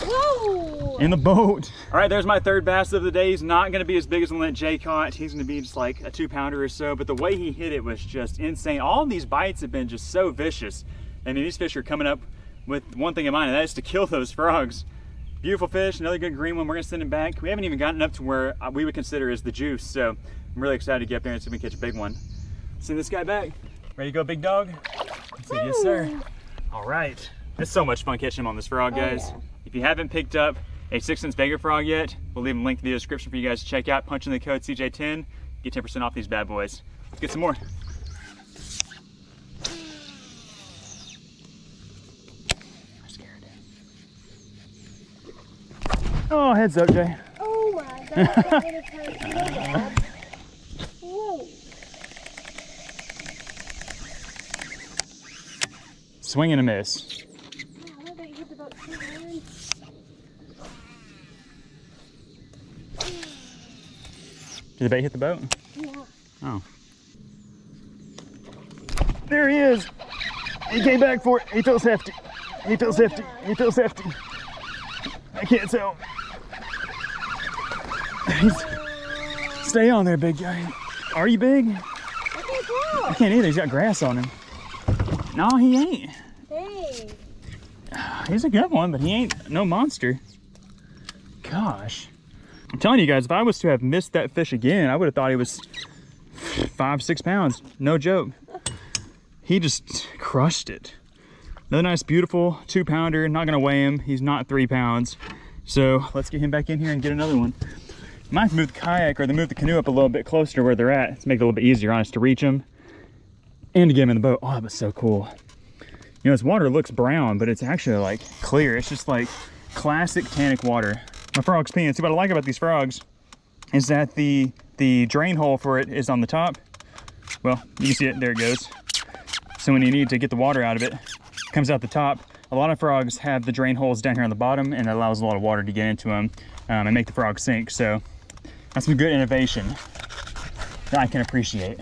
Whoa! In the boat. All right, there's my third bass of the day. He's not going to be as big as the one that Jay caught. He's going to be just like a 2 pounder or so, but the way he hit it was just insane. All of these bites have been just so vicious. I mean, these fish are coming up with one thing in mind, and that is to kill those frogs. Beautiful fish, another good green one. We're going to send him back. We haven't even gotten up to where we would consider is the juice, so I'm really excited to get up there and see if we can catch a big one. Send this guy back. Ready to go, big dog? I said, yes, sir. All right. It's so much fun catching him on this frog, guys. Yeah. If you haven't picked up a 6-cent Vega frog yet, we'll leave a link in the description for you guys to check out. Punch in the code CJ10, get 10% off these bad boys. Let's get some more. I'm scared. Oh, heads up, Jay. Oh my gosh, that would have hurt so bad. Whoa. Swing and a miss. Oh, that bait hit the boat so hard. Did the bait hit the boat? Yeah. Oh. There he is. He came back for it. He feels hefty. He feels hefty. He feels hefty. I can't tell. Stay on there, big guy. Are you big? I can't tell. I can't either. He's got grass on him. No, he ain't. Dang. He's a good one, but he ain't no monster. Gosh. I'm telling you guys, if I was to have missed that fish again, I would have thought he was 5-6 pounds. No joke. He just crushed it. Another nice, beautiful 2-pounder. Not gonna weigh him. He's not 3 pounds. So let's get him back in here and get another one. Might have to move the kayak or move the canoe up a little bit closer to where they're at to make it a little bit easier on us to reach them and to get them in the boat. Oh, that was so cool. You know, this water looks brown, but it's actually like clear. It's just like classic tannic water. My frog's peeing. See, what I like about these frogs is that the drain hole for it is on the top. Well, you can see it, there it goes. So when you need to get the water out of it, it comes out the top. A lot of frogs have the drain holes down here on the bottom, and it allows a lot of water to get into them and make the frog sink. So that's some good innovation that I can appreciate.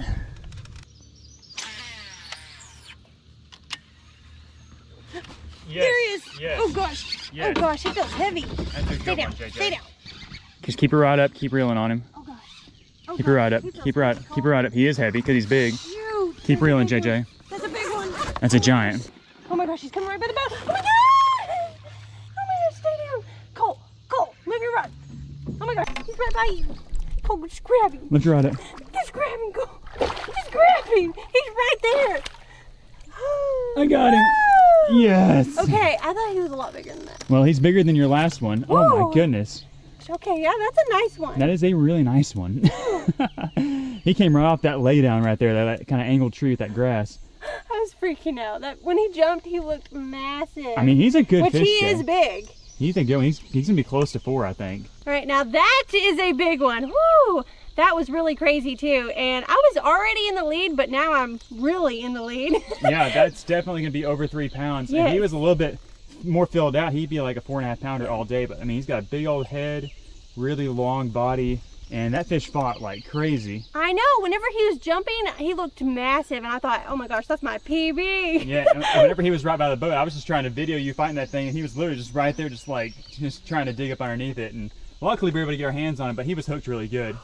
Yes, There he is. yes, Oh gosh. yes. Oh gosh, it feels heavy. That's a Stay good down. one, JJ. Stay down. Just keep her rod up, keep reeling on him. Oh gosh. Oh, Keep her gosh. rod up, He feels keep her rod, really keep her rod up. He is heavy because he's big. Huge. Keep That's a reeling, big JJ. one. That's a big one. That's a giant. Oh my gosh, he's coming right by the boat. Oh my god! Oh my gosh, stay down. Cole, Cole, move your rod. Oh my gosh, he's right by you. Cole, just grab him. Lift your rod up. Just grab him, Cole. Just grab him. He's right there. I got him. Yes. Okay, I thought he was a lot bigger than that. Well, he's bigger than your last one. Oh Whoa. my goodness. Okay, yeah, that's a nice one. That is a really nice one. He came right off that lay down right there, that kind of angled tree with that grass. I was freaking out. That when he jumped, he looked massive. I mean, he's a good Which fish. he though. is big. He's a good one. He's gonna be close to 4, I think. All right, now that is a big one. Woo! That was really crazy too. And I was already in the lead, but now I'm really in the lead. Yeah, that's definitely gonna be over 3 pounds. Yes. If he was a little bit more filled out, he'd be like a 4.5 pounder all day. But I mean, he's got a big old head, really long body, and that fish fought like crazy. I know, whenever he was jumping, he looked massive, and I thought, oh my gosh, that's my PB. Yeah, and whenever he was right by the boat, I was just trying to video you fighting that thing, and he was literally just right there, just trying to dig up underneath it. And luckily we were able to get our hands on it, but he was hooked really good.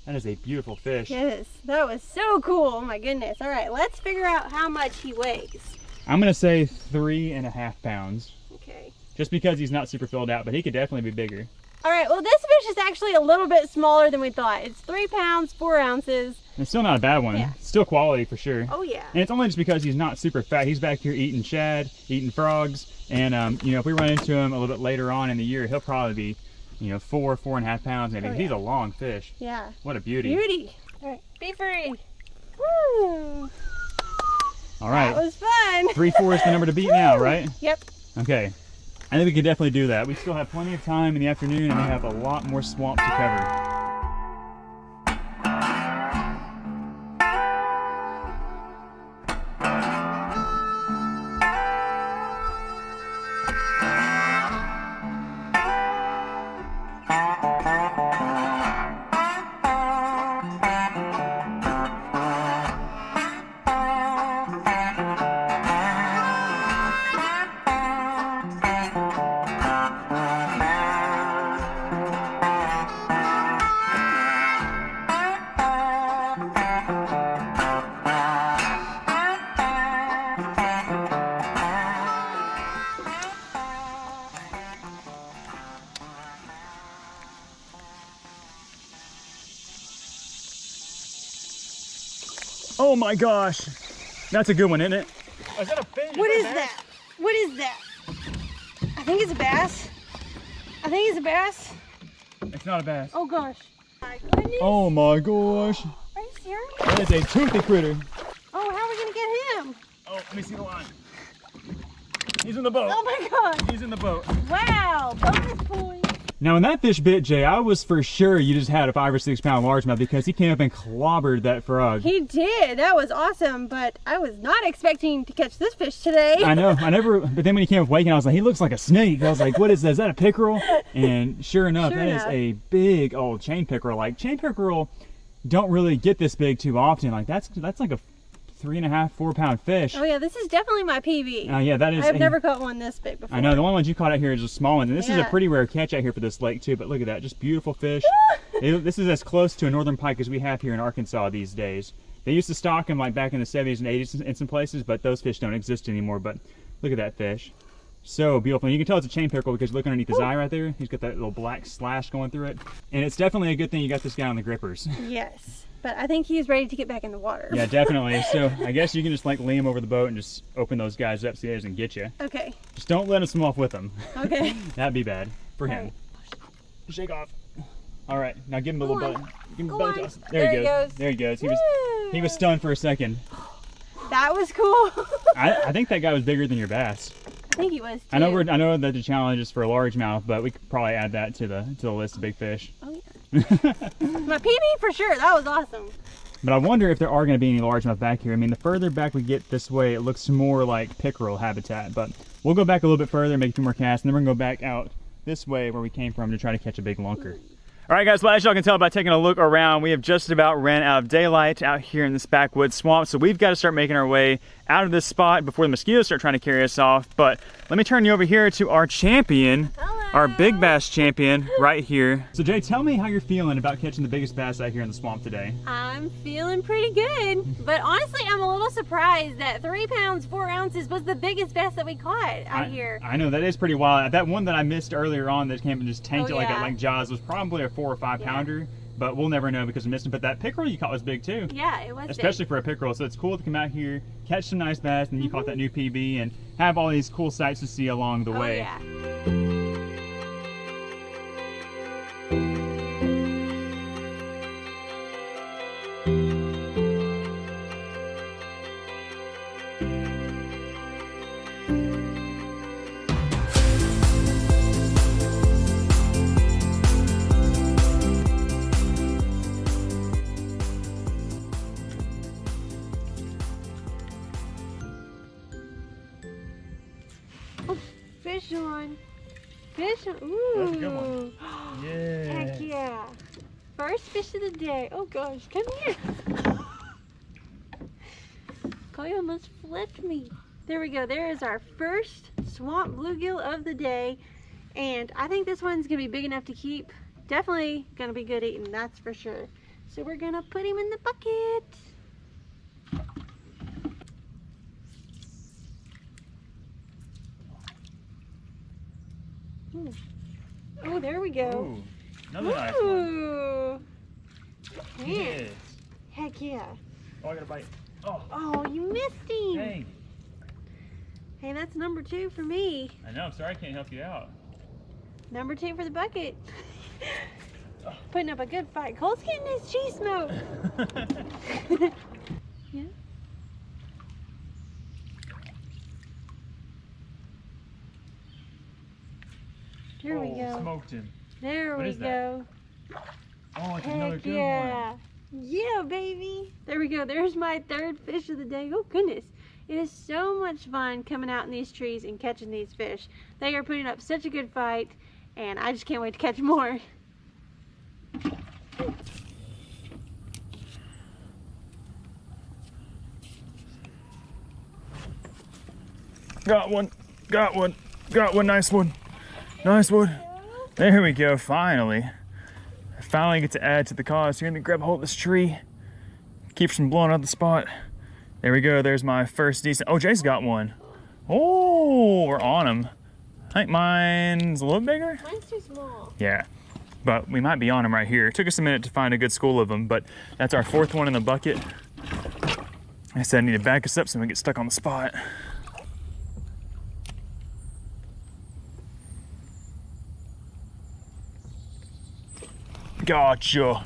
That is a beautiful fish. Yes, that was so cool. Oh my goodness. All right, let's figure out how much he weighs. I'm gonna say 3.5 pounds, Okay. just because he's not super filled out, but he could definitely be bigger. All right, well, this fish is actually a little bit smaller than we thought. It's 3 pounds, 4 ounces. And it's still not a bad one. Yeah. Still quality for sure. Oh yeah. And it's only just because he's not super fat. He's back here eating shad, eating frogs, and you know, if we run into him a little bit later on in the year, he'll probably be, you know, 4.5 pounds maybe. Oh, yeah. He's a long fish. Yeah. What a beauty. Beauty. All right, be free. Woo. All right. That was fun. 3-4 is the number to beat now, right? Yep. Okay. I think we can definitely do that. We still have plenty of time in the afternoon, and we have a lot more swamp to cover. Oh my gosh. That's a good one, isn't it? Is that a fish? What is that? What is that? I think it's a bass. I think it's a bass. It's not a bass. Oh gosh. My goodness. Oh my gosh. Are you serious? That is a toothy critter. Oh, how are we gonna get him? Oh, let me see the line. He's in the boat. Oh my god. He's in the boat. Wow. Bonus point. Now when that fish bit, Jay, I was for sure you just had a 5 or 6 pound largemouth because he came up and clobbered that frog. He did. That was awesome, but I was not expecting to catch this fish today. I know, but then when he came up waking, I was like, he looks like a snake. I was like, what is that? Is that a pickerel? And sure enough, that is a big old chain pickerel. Like chain pickerel don't really get this big too often. Like that's like a 3.5, 4 pound fish. Oh yeah, this is definitely my PB. Yeah, that is. I've never caught one this big before. I know, the one you caught out here is a small one. And this is a pretty rare catch out here for this lake too, but look at that, just beautiful fish. This is as close to a northern pike as we have here in Arkansas these days. They used to stock them like back in the 70s and 80s in some places, but those fish don't exist anymore. But look at that fish. So beautiful. And you can tell it's a chain pickerel because look underneath his eye right there. He's got that little black slash going through it. And it's definitely a good thing you got this guy on the grippers. Yes, but I think he's ready to get back in the water. Yeah, definitely. So I guess you can just like lean him over the boat and just open those guys up so he doesn't get you. Okay. Just don't let him swim off with them. Okay. That'd be bad for him. Right. Shake off. All right, now give him a little belly. Give him a Go belly on. toss. There he goes. There he goes. He was stunned for a second. That was cool. I think that guy was bigger than your bass. I think he was too. I know that the challenge is for a largemouth, but we could probably add that to the list of big fish. Oh yeah. My PB for sure. That was awesome. But I wonder if there are going to be any largemouth back here. I mean, the further back we get this way, it looks more like pickerel habitat. But we'll go back a little bit further, make a few more casts, and then we're going to go back out this way where we came from to try to catch a big lunker. All right, guys, well, as y'all can tell by taking a look around, we have just about ran out of daylight out here in this backwoods swamp. So we've got to start making our way out of this spot before the mosquitoes start trying to carry us off. But let me turn you over here to our champion. Hello. Our big bass champion right here. So Jay, tell me how you're feeling about catching the biggest bass out here in the swamp today. I'm feeling pretty good, but honestly, I'm a little surprised that 3 pounds, 4 ounces was the biggest bass that we caught out here. I know, that is pretty wild. That one that I missed earlier on that came and just tanked it yeah. like Jaws was probably a 4 or 5 pounder, but we'll never know because we missed it. But that pickerel you caught was big too. Yeah, it was especially big. For a pickerel. So it's cool to come out here, catch some nice bass, and you caught that new PB and have all these cool sights to see along the way. Yeah. Fish on. Fish on. Ooh. That's a good one. Yeah. Heck yeah. First fish of the day. Oh gosh, come here. Chloe almost flipped me. There we go. There is our first swamp bluegill of the day. And I think this one's going to be big enough to keep. Definitely going to be good eating, that's for sure. So we're going to put him in the bucket. Ooh. Oh, there we go. Ooh, another nice one. Ooh. Man. Yes. Heck yeah. Oh, I got a bite. Oh. Oh, you missed him. Dang. Hey, that's number 2 for me. I know, I'm sorry I can't help you out. Number 2 for the bucket. Putting up a good fight. Cole's getting his cheese smoke. Yeah. There we go. Smoked him. There What we is go. that? Oh, it's another Heck good yeah. one. Yeah, baby. There we go. There's my 3rd fish of the day. Oh, goodness. It is so much fun coming out in these trees and catching these fish. They are putting up such a good fight, and I just can't wait to catch more. Got one. Got one. Got one. Nice one. Nice one. There we go. Finally. I finally get to add to the cause. Here, let me grab a hold of this tree. Keep from blowing out the spot. There we go. There's my first decent. Oh, Jay's got one. Oh, we're on him. I think mine's a little bigger. Mine's too small. Yeah, but we might be on him right here. It took us a minute to find a good school of them, but that's our 4th one in the bucket. I said I need to back us up so we don't get stuck on the spot. Gotcha.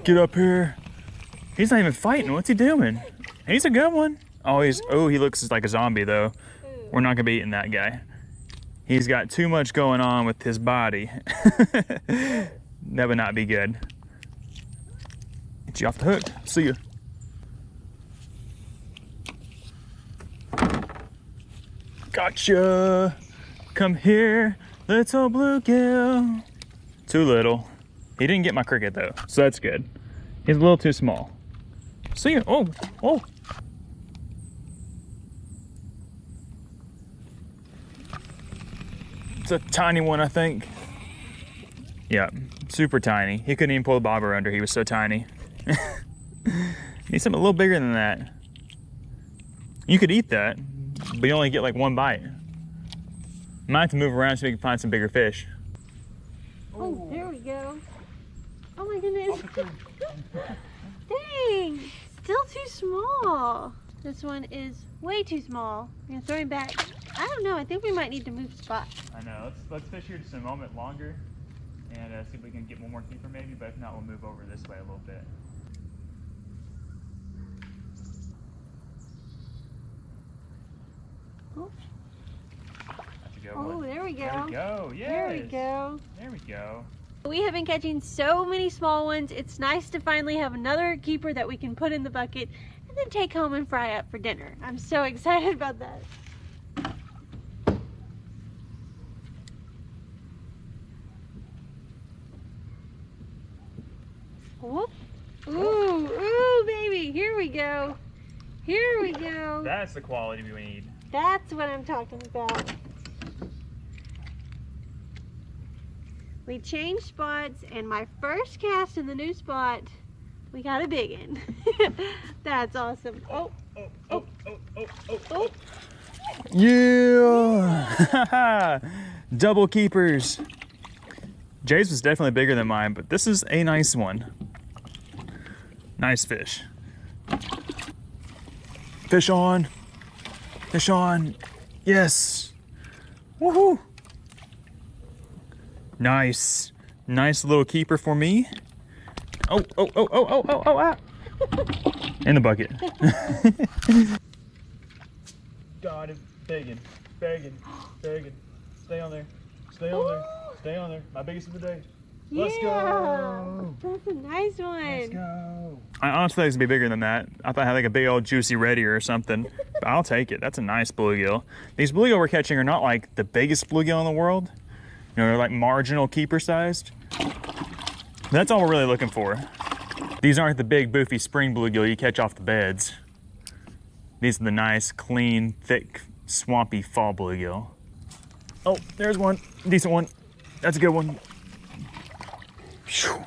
Get up here. He's not even fighting. What's he doing? He's a good one. Oh, he looks like a zombie though. We're not gonna be eating that guy. He's got too much going on with his body. That would not be good. Get you off the hook. See ya. Gotcha. Come here, little bluegill. Too little. He didn't get my cricket though, so that's good. He's a little too small. See ya. Oh, oh. It's a tiny one, I think. Yeah, super tiny. He couldn't even pull the bobber under, he was so tiny. Need something a little bigger than that. You could eat that, but you only get like one bite. Might have to move around so we can find some bigger fish. Oh, there we go. Oh my goodness. Dang, still too small. This one is way too small. I'm gonna throw him back. I don't know, I think we might need to move spot. I know, let's fish here just a moment longer and see if we can get one more keeper maybe, but if not, we'll move over this way a little bit. Oh. That's a good Oh, one. there we go. There we go, yes. There we go. There we go. We have been catching so many small ones. It's nice to finally have another keeper that we can put in the bucket and then take home and fry up for dinner. I'm so excited about that. Whoop. Ooh, ooh, baby. Here we go. Here we go. That's the quality we need. That's what I'm talking about. We changed spots, and my first cast in the new spot, we got a big one. That's awesome. Oh, Oh. oh. Yeah! Double keepers. Jay's was definitely bigger than mine, but this is a nice one. Nice fish. Fish on. Fish on. Yes. Woohoo! Nice. Nice little keeper for me. Oh, ah. In the bucket. God, it's begging. Stay on there. Stay on there. My biggest of the day. Let's go. That's a nice one. Let's go. I honestly thought it was gonna be bigger than that. I thought I had like a big old juicy reddy or something. But I'll take it. That's a nice bluegill. These bluegill we're catching are not like the biggest bluegill in the world. You know, they're like marginal keeper sized. That's all we're really looking for. These aren't the big boofy spring bluegill you catch off the beds. These are the nice, clean, thick, swampy fall bluegill. Oh, there's one. Decent one. That's a good one. Whew.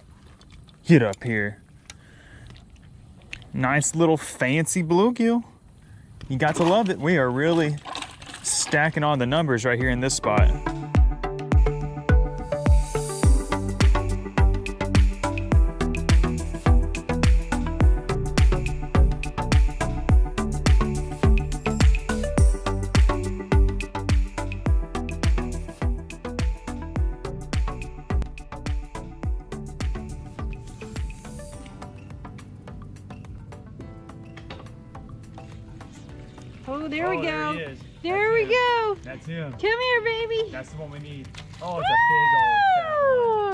Get up here. Nice little fancy bluegill. You got to love it. We are really stacking on the numbers right here in this spot. Oh, there we go. There he is. There we go. That's him. Come here, baby. That's the one we need. Oh, it's a big old fat one.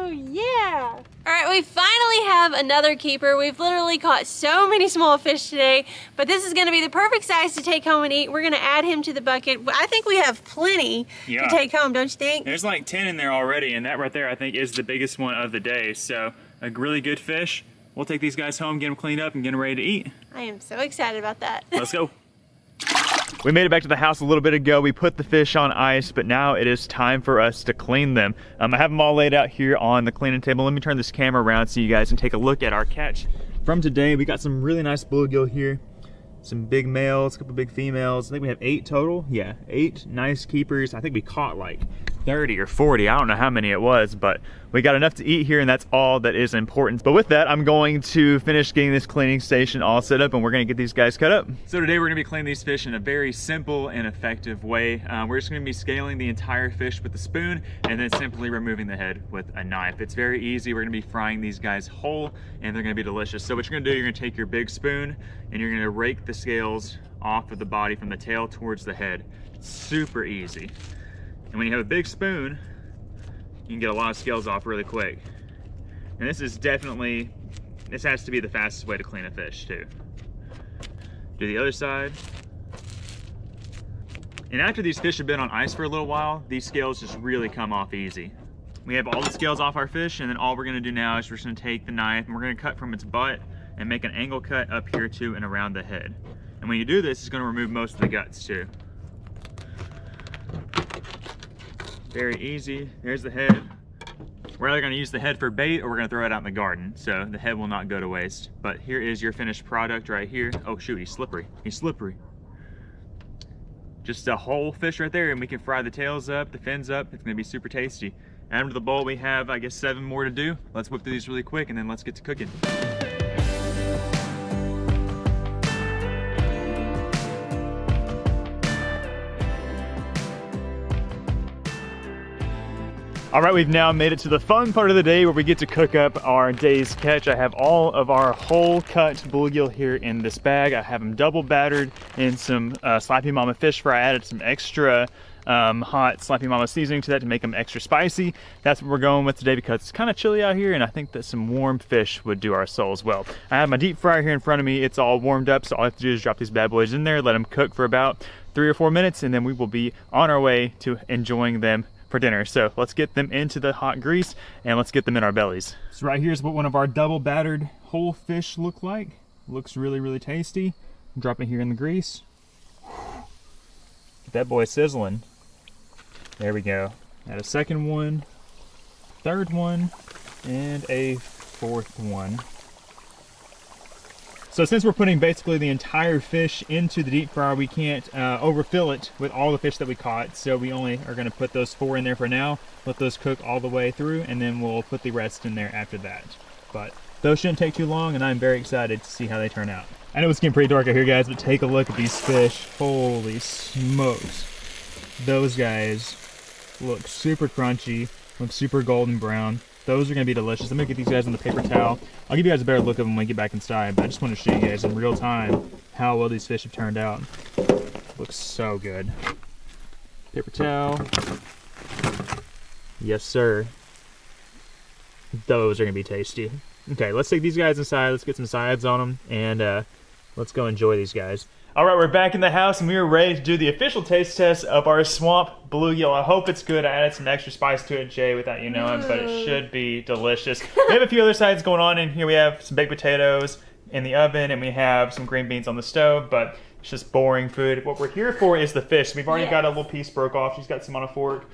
Oh, yeah. All right, we finally have another keeper. We've literally caught so many small fish today, but this is gonna be the perfect size to take home and eat. We're gonna add him to the bucket. I think we have plenty to take home, don't you think? There's like 10 in there already, and that right there I think is the biggest one of the day. So a really good fish. We'll take these guys home, get them cleaned up, and get them ready to eat. I am so excited about that. Let's go. We made it back to the house a little bit ago. We put the fish on ice, but now it is time for us to clean them. I have them all laid out here on the cleaning table. Let me turn this camera around so you guys can take a look at our catch from today. We got some really nice bluegill here. Some big males, a couple big females. I think we have 8 total. Yeah, 8 nice keepers. I think we caught like 30 or 40. I don't know how many it was, but we got enough to eat here, and that's all that is important. But with that, I'm going to finish getting this cleaning station all set up, and we're gonna get these guys cut up. So today we're gonna be cleaning these fish in a very simple and effective way. We're just gonna be scaling the entire fish with a spoon and then simply removing the head with a knife. It's very easy. We're gonna be frying these guys whole, and they're gonna be delicious. So what you're gonna do, you're gonna take your big spoon and you're gonna rake the scales off of the body from the tail towards the head. It's super easy. And when you have a big spoon, you can get a lot of scales off really quick. And this has to be the fastest way to clean a fish too. Do the other side. And after these fish have been on ice for a little while, these scales just really come off easy. We have all the scales off our fish, and then all we're gonna do now is we're just gonna take the knife and we're gonna cut from its butt and make an angle cut up here too and around the head. And when you do this, it's gonna remove most of the guts too. Very easy. There's the head. We're either gonna use the head for bait or we're gonna throw it out in the garden, so the head will not go to waste. But here is your finished product right here. Oh shoot, he's slippery. He's slippery. Just a whole fish right there, and we can fry the tails up, the fins up. It's gonna be super tasty. And under the bowl, we have, I guess, 7 more to do. Let's whip through these really quick, and then let's get to cooking. All right, we've now made it to the fun part of the day where we get to cook up our day's catch. I have all of our whole cut bluegill here in this bag. I have them double battered in some Slappy Mama fish fry. I added some extra hot Slappy Mama seasoning to that to make them extra spicy. That's what we're going with today because it's kind of chilly out here, and I think that some warm fish would do our souls well. I have my deep fryer here in front of me. It's all warmed up, so all I have to do is drop these bad boys in there, let them cook for about 3 or 4 minutes, and then we will be on our way to enjoying them for dinner. So let's get them into the hot grease and let's get them in our bellies. So right here's what one of our double battered whole fish look like. Looks really, really tasty. Drop it here in the grease. Get that boy sizzling. There we go. Add a second one, third one, and a fourth one. So since we're putting basically the entire fish into the deep fryer, we can't overfill it with all the fish that we caught. So we only are gonna put those 4 in there for now, let those cook all the way through, and then we'll put the rest in there after that. But those shouldn't take too long, and I'm very excited to see how they turn out. I know it's getting pretty dark out here, guys, but take a look at these fish. Holy smokes. Those guys look super crunchy, look super golden brown. Those are gonna be delicious. I'm gonna get these guys on the paper towel. I'll give you guys a better look of them when we get back inside, but I just want to show you guys in real time how well these fish have turned out. Looks so good. Paper towel. Yes, sir. Those are gonna be tasty. Okay, let's take these guys inside. Let's get some sides on them, and let's go enjoy these guys. All right, we're back in the house, and we are ready to do the official taste test of our swamp bluegill. I hope it's good. I added some extra spice to it, Jay, without you knowing, but it should be delicious. We have a few other sides going on in here. We have some baked potatoes in the oven, and we have some green beans on the stove, but it's just boring food. What we're here for is the fish. We've already got a little piece broke off. She's got some on a fork.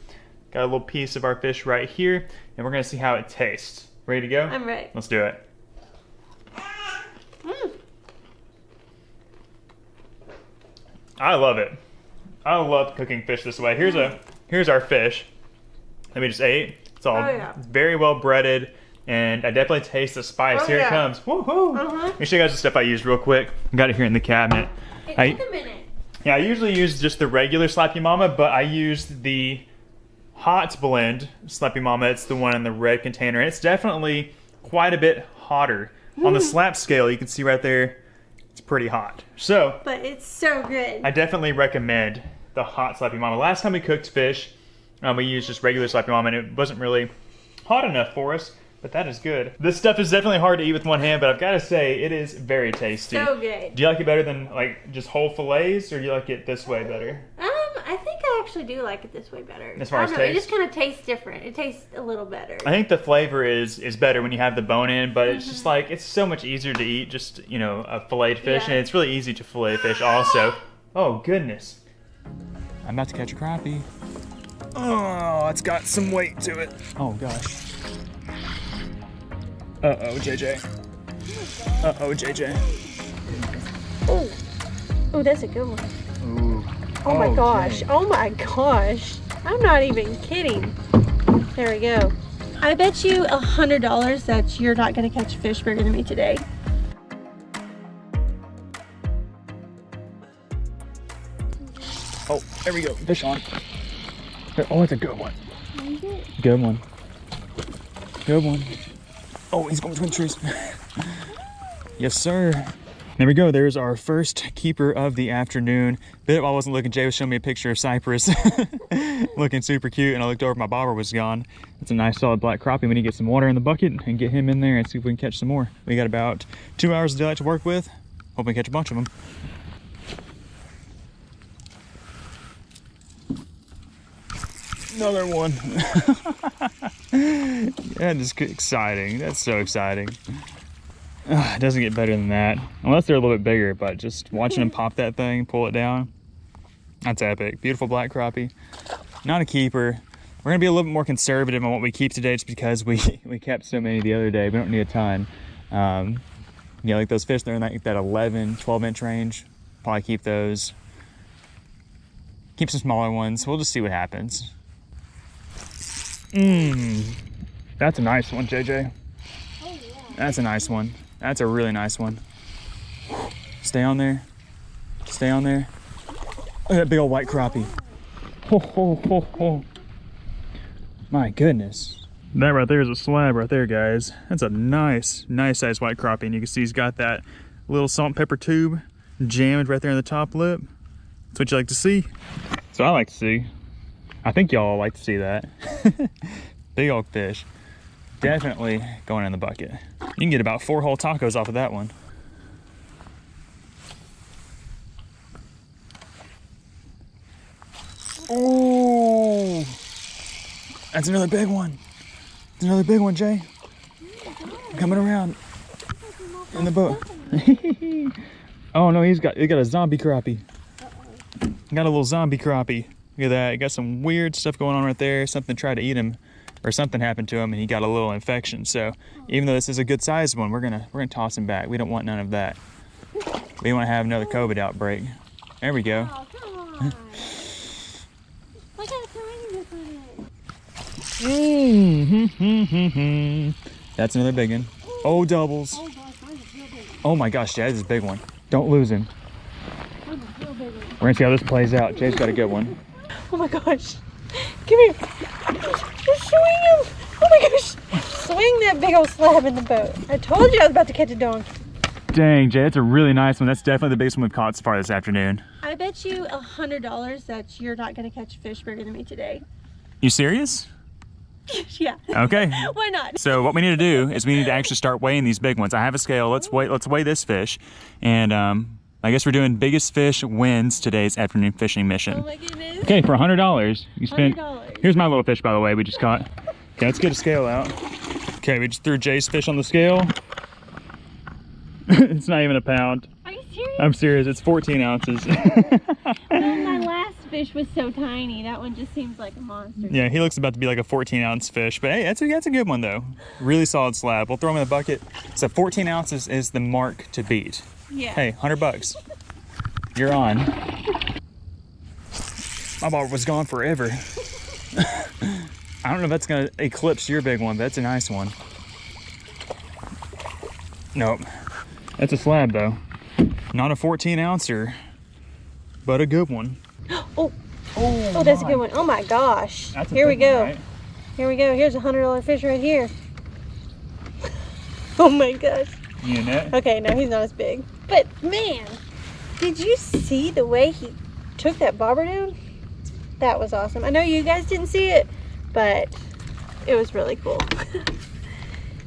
Got a little piece of our fish right here, and we're gonna see how it tastes. Ready to go? I'm ready. Let's do it. I love it. I love cooking fish this way. Here's our fish that we just ate. It's all very well breaded, and I definitely taste the spice. Here it comes. Woohoo! Let me show you guys the stuff I used real quick. Got it here in the cabinet. It took a minute. Yeah, I usually use just the regular Slappy Mama, but I used the hot blend Slappy Mama. It's the one in the red container. It's definitely quite a bit hotter. On the slap scale, you can see right there, it's pretty hot. So, but it's so good. I definitely recommend the hot Slappy Mama. Last time we cooked fish, we used just regular Slappy Mama, and it wasn't really hot enough for us, but that is good. This stuff is definitely hard to eat with one hand, but I've got to say, it is very tasty. So good. Do you like it better than like just whole fillets, or do you like it this way better? I think I actually do like it this way better. As far as taste? It just kind of tastes different. It tastes a little better. I think the flavor is better when you have the bone in, but it's just like, it's so much easier to eat just, you know, a filleted fish, and it's really easy to fillet fish also. Oh, goodness. I'm about to catch a crappie. Oh, it's got some weight to it. Oh, gosh. Uh-oh, JJ. Uh-oh, JJ. Oh. Oh, that's a good one. Ooh. Oh my gosh. Oh my gosh. I'm not even kidding. There we go. I bet you $100 that you're not going to catch a fish bigger than me today. Oh, there we go. Fish on. Oh, it's a good one. Good one. Good one. Oh, he's going between the trees. Yes, sir. There we go. There's our first keeper of the afternoon. Bit while I wasn't looking, Jay was showing me a picture of Cypress looking super cute, and I looked over, my bobber was gone. It's a nice solid black crappie. We need to get some water in the bucket and get him in there and see if we can catch some more. We got about 2 hours of daylight to work with. Hope we catch a bunch of them. Another one. That is exciting. That's so exciting. It doesn't get better than that, unless they're a little bit bigger, but just watching them pop that thing, pull it down, that's epic. Beautiful black crappie. Not a keeper, We're gonna be a little bit more conservative on what we keep today, just because we kept so many the other day. We don't need a ton. Yeah, like those fish, they're in that 11, 12-inch range. Probably keep those. Keep some smaller ones. We'll just see what happens. That's a nice one, JJ. Oh, yeah. That's a nice one. That's a really nice one. Stay on there. Stay on there. Look at that big old white crappie. Ho, ho, ho, ho. My goodness. That right there is a slab right there, guys. That's a nice size white crappie. And you can see he's got that little salt and pepper tube jammed right there in the top lip. That's what you like to see. So I like to see. I think y'all like to see that. Big old fish. Definitely going in the bucket. You can get about 4 whole tacos off of that one. Oh, that's another big one. It's another big one, Jay. Coming around in the boat. Oh no, he got a zombie crappie. Got a little zombie crappie. Look at that. He got some weird stuff going on right there. Something tried to eat him, or something happened to him, and he got a little infection. So even though this is a good sized one, we're gonna toss him back. We don't want none of that. We want to have another COVID outbreak. There we go. Oh, come on. Look how tiny this one is. That's another big one. Oh, doubles. Oh, gosh, mine's a real big one. Oh my gosh, Jay, this is a big one. Don't lose him. Mine's a real big one. We're gonna see how this plays out. Jay's got a good one. Oh my gosh. Come here. Just swing him. Oh my gosh. Swing that big old slab in the boat. I told you I was about to catch a donkey. Dang, Jay, that's a really nice one. That's definitely the biggest one we've caught so far this afternoon. I bet you $100 that you're not going to catch a fish bigger than me today. You serious? Yeah. Okay. Why not? So what we need to do is we need to actually start weighing these big ones. I have a scale. Let's weigh this fish. And I guess we're doing biggest fish wins today's afternoon fishing mission. Oh my goodness. Okay, for $100, you spent. $100. Here's my little fish, by the way, we just caught. Okay, let's get a scale out. Okay, we just threw Jay's fish on the scale. It's not even a pound. Are you serious? I'm serious, it's 14 ounces. Well, my last fish was so tiny. That one just seems like a monster. Yeah, he looks about to be like a 14-ounce fish, but hey, that's a good one though. Really solid slab. We'll throw him in the bucket. So 14 ounces is the mark to beat. Yeah. Hey, $100. You're on. My bobber was gone forever. I don't know if that's gonna eclipse your big one, but that's a nice one. Nope. That's a slab though. Not a 14-ouncer, but a good one. Oh, that's a good one. Oh my gosh. Here we go. Right? Here we go. Here's a $100 fish right here. Oh my gosh. You in it? Okay, no, he's not as big. But man, did you see the way he took that bobber down? That was awesome. I know you guys didn't see it, but it was really cool.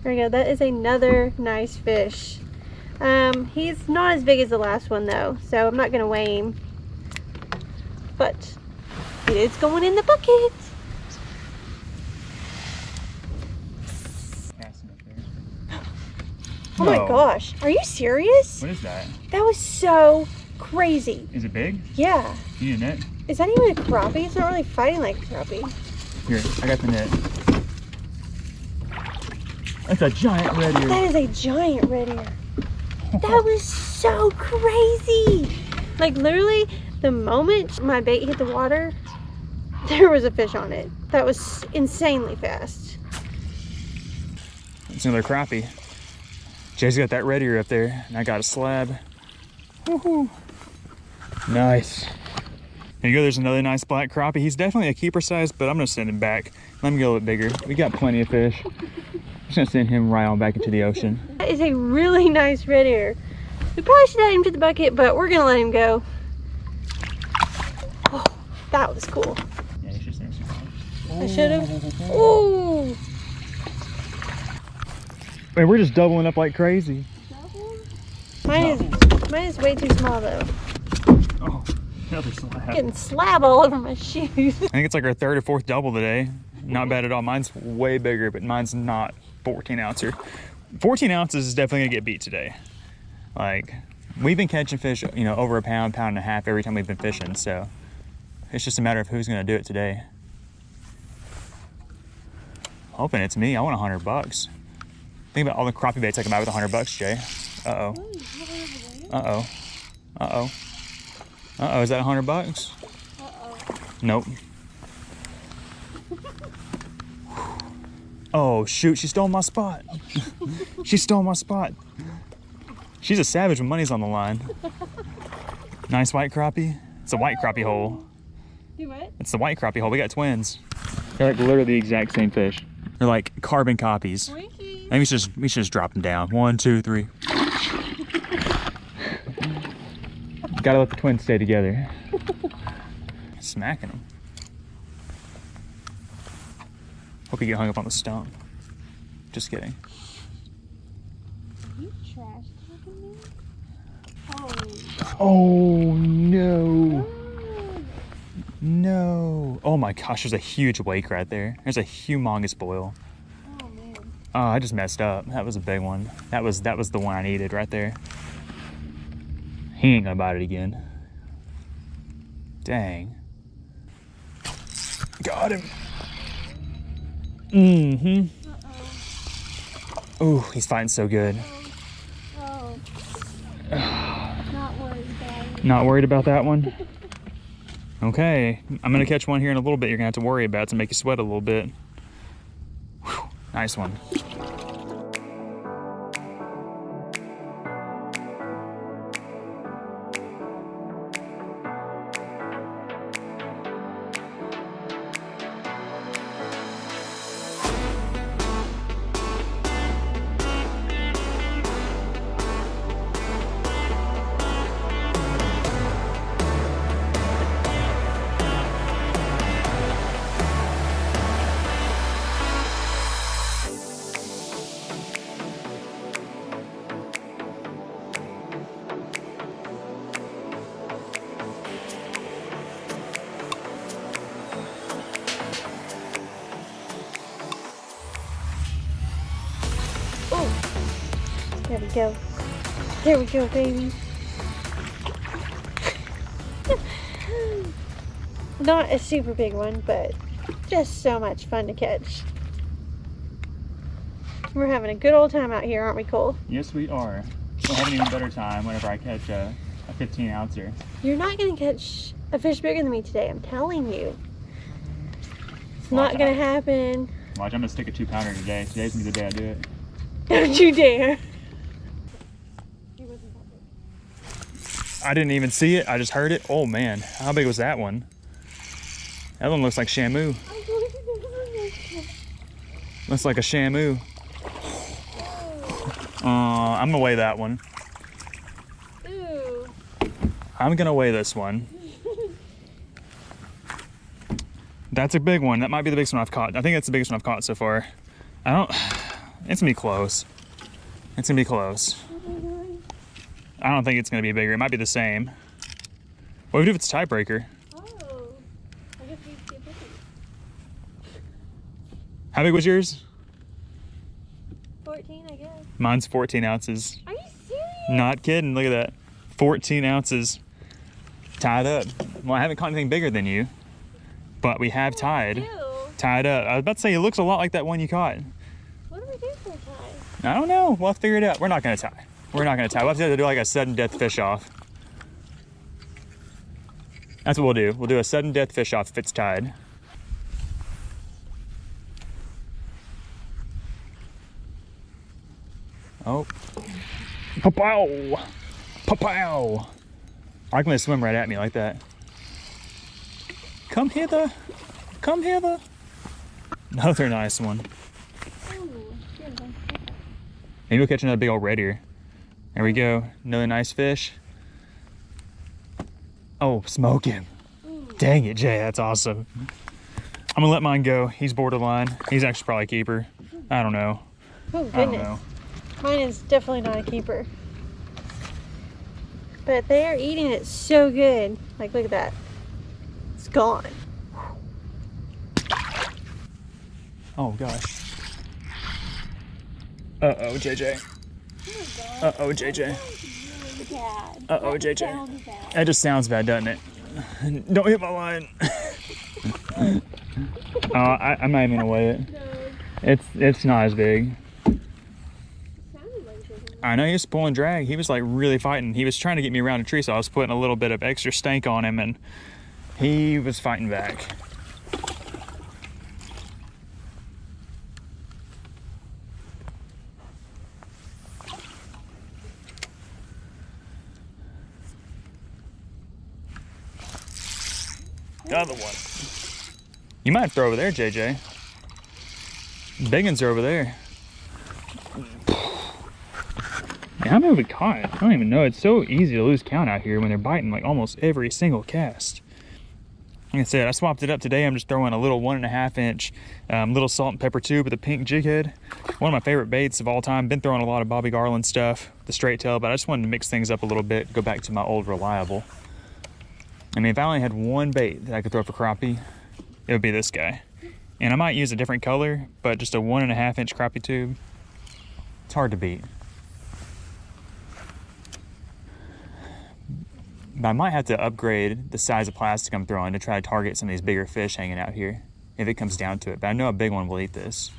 There we go. That is another nice fish. He's not as big as the last one though, so I'm not gonna weigh him. But it is going in the bucket. Oh my gosh, are you serious? What is that? That was so crazy. Is it big? Yeah. You in it? Is that even a crappie? It's not really fighting like a crappie. Here, I got the net. That's a giant red ear. That is a giant red ear. That was so crazy. Like literally, the moment my bait hit the water, there was a fish on it. That was insanely fast. It's another crappie. Jay's got that red ear up there, and I got a slab. Woohoo! Nice. There you go, there's another nice black crappie. He's definitely a keeper size, but I'm gonna send him back. Let him get a little bigger. We got plenty of fish. I'm just gonna send him right on back into the ocean. That is a really nice red ear. We probably should add him to the bucket, but we're gonna let him go. Oh, that was cool. Yeah, you should send him. I should have. Ooh. Man, we're just doubling up like crazy. Mine is way too small though. Oh, another slab. Getting slab all over my shoes. I think it's like our 3rd or 4th double today. Not bad at all. Mine's way bigger, but mine's not 14 ouncer. 14 ounces is definitely gonna get beat today. Like, we've been catching fish, you know, over a pound, pound and a half every time we've been fishing. So it's just a matter of who's gonna do it today. hoping it's me. I want $100. Think about all the crappie baits I can buy with $100, Jay. Uh-oh. Uh-oh. Uh-oh. Uh-oh, is that $100? Uh-oh. Nope. Oh, shoot, she stole my spot. She stole my spot. She's a savage when money's on the line. Nice white crappie. It's a white crappie hole. Do what? It's the white crappie hole. We got twins. They're like literally the exact same fish. They're like carbon copies. Winky. Maybe we should just drop them down. 1, 2, 3. Gotta let the twins stay together. Smacking them. Hope you get hung up on the stump. Just kidding. Are you trash talking me? Oh. Oh no. No. Oh my gosh, there's a huge wake right there. There's a humongous boil. Oh man. Oh, I just messed up. That was a big one. That was the one I needed right there. He ain't gonna bite it again. Dang. Got him. Mm-hmm. Uh-oh. Ooh, he's fighting so good. Oh. Not worried about it. Not worried about that one? Okay, I'm gonna catch one here in a little bit you're gonna have to worry about to make you sweat a little bit. Whew, nice one. There we go. There we go, baby. Not a super big one, but just so much fun to catch. We're having a good old time out here, aren't we, Cole? Yes, we are. We'll have an even better time whenever I catch a 15 ouncer. You're not going to catch a fish bigger than me today, I'm telling you. It's not going to happen. Watch, I'm gonna stick a 2-pounder today. Today's gonna be the day I do it. Don't you dare. I didn't even see it, I just heard it. Oh man, how big was that one? That one looks like Shamu. Looks like a Shamu. I'm gonna weigh that one. Ooh. I'm gonna weigh this one. That's a big one. That might be the biggest one I've caught. I think that's the biggest one I've caught so far. It's gonna be close. It's gonna be close. I don't think it's gonna be bigger. It might be the same. What if it's a tiebreaker? Oh. I guess these two bigger. How big was yours? 14, I guess. Mine's 14 ounces. Are you serious? Not kidding, look at that. 14 ounces. Tied up. Well, I haven't caught anything bigger than you, but we have tied. Ew. Tied up. I was about to say, it looks a lot like that one you caught. What do we do for a tie? I don't know. We'll have to figure it out. We're not gonna tie. We're not gonna tie. We'll have to do like a sudden death fish off. That's what we'll do. We'll do a sudden death fish off if it's tied. Oh. Pa-pow! Pa-pow! I like when they swim right at me like that. Come hither. Come hither. Another nice one. Ooh, good one. Maybe we'll catch another big old red ear. There we go. Another nice fish. Oh, smoke him. Ooh. Dang it, Jay. That's awesome. I'm gonna let mine go. He's borderline. He's actually probably a keeper. I don't know. Oh, I don't goodness. know. Mine is definitely not a keeper. But they are eating it so good. Like, look at that. It's gone. Oh, gosh. Uh-oh, JJ. Uh-oh, JJ. Uh-oh, JJ. That just sounds bad, doesn't it? Don't hit my line. I'm not even gonna weigh it. It's not as big. I know he was pulling drag. He was like really fighting. He was trying to get me around a tree, so I was putting a little bit of extra stank on him, and he was fighting back. The other one. You might throw over there, JJ. Big ones are over there. How many have we caught? I don't even know. It's so easy to lose count out here when they're biting like almost every single cast. Like I said, I swapped it up today. I'm just throwing a little 1.5 inch little salt and pepper tube with a pink jig head. One of my favorite baits of all time. Been throwing a lot of Bobby Garland stuff, the straight tail, but I just wanted to mix things up a little bit, go back to my old reliable. I mean, if I only had one bait that I could throw for crappie, it would be this guy. And I might use a different color, but just a 1.5 inch crappie tube, it's hard to beat. But I might have to upgrade the size of plastic I'm throwing to try to target some of these bigger fish hanging out here, if it comes down to it. But I know a big one will eat this.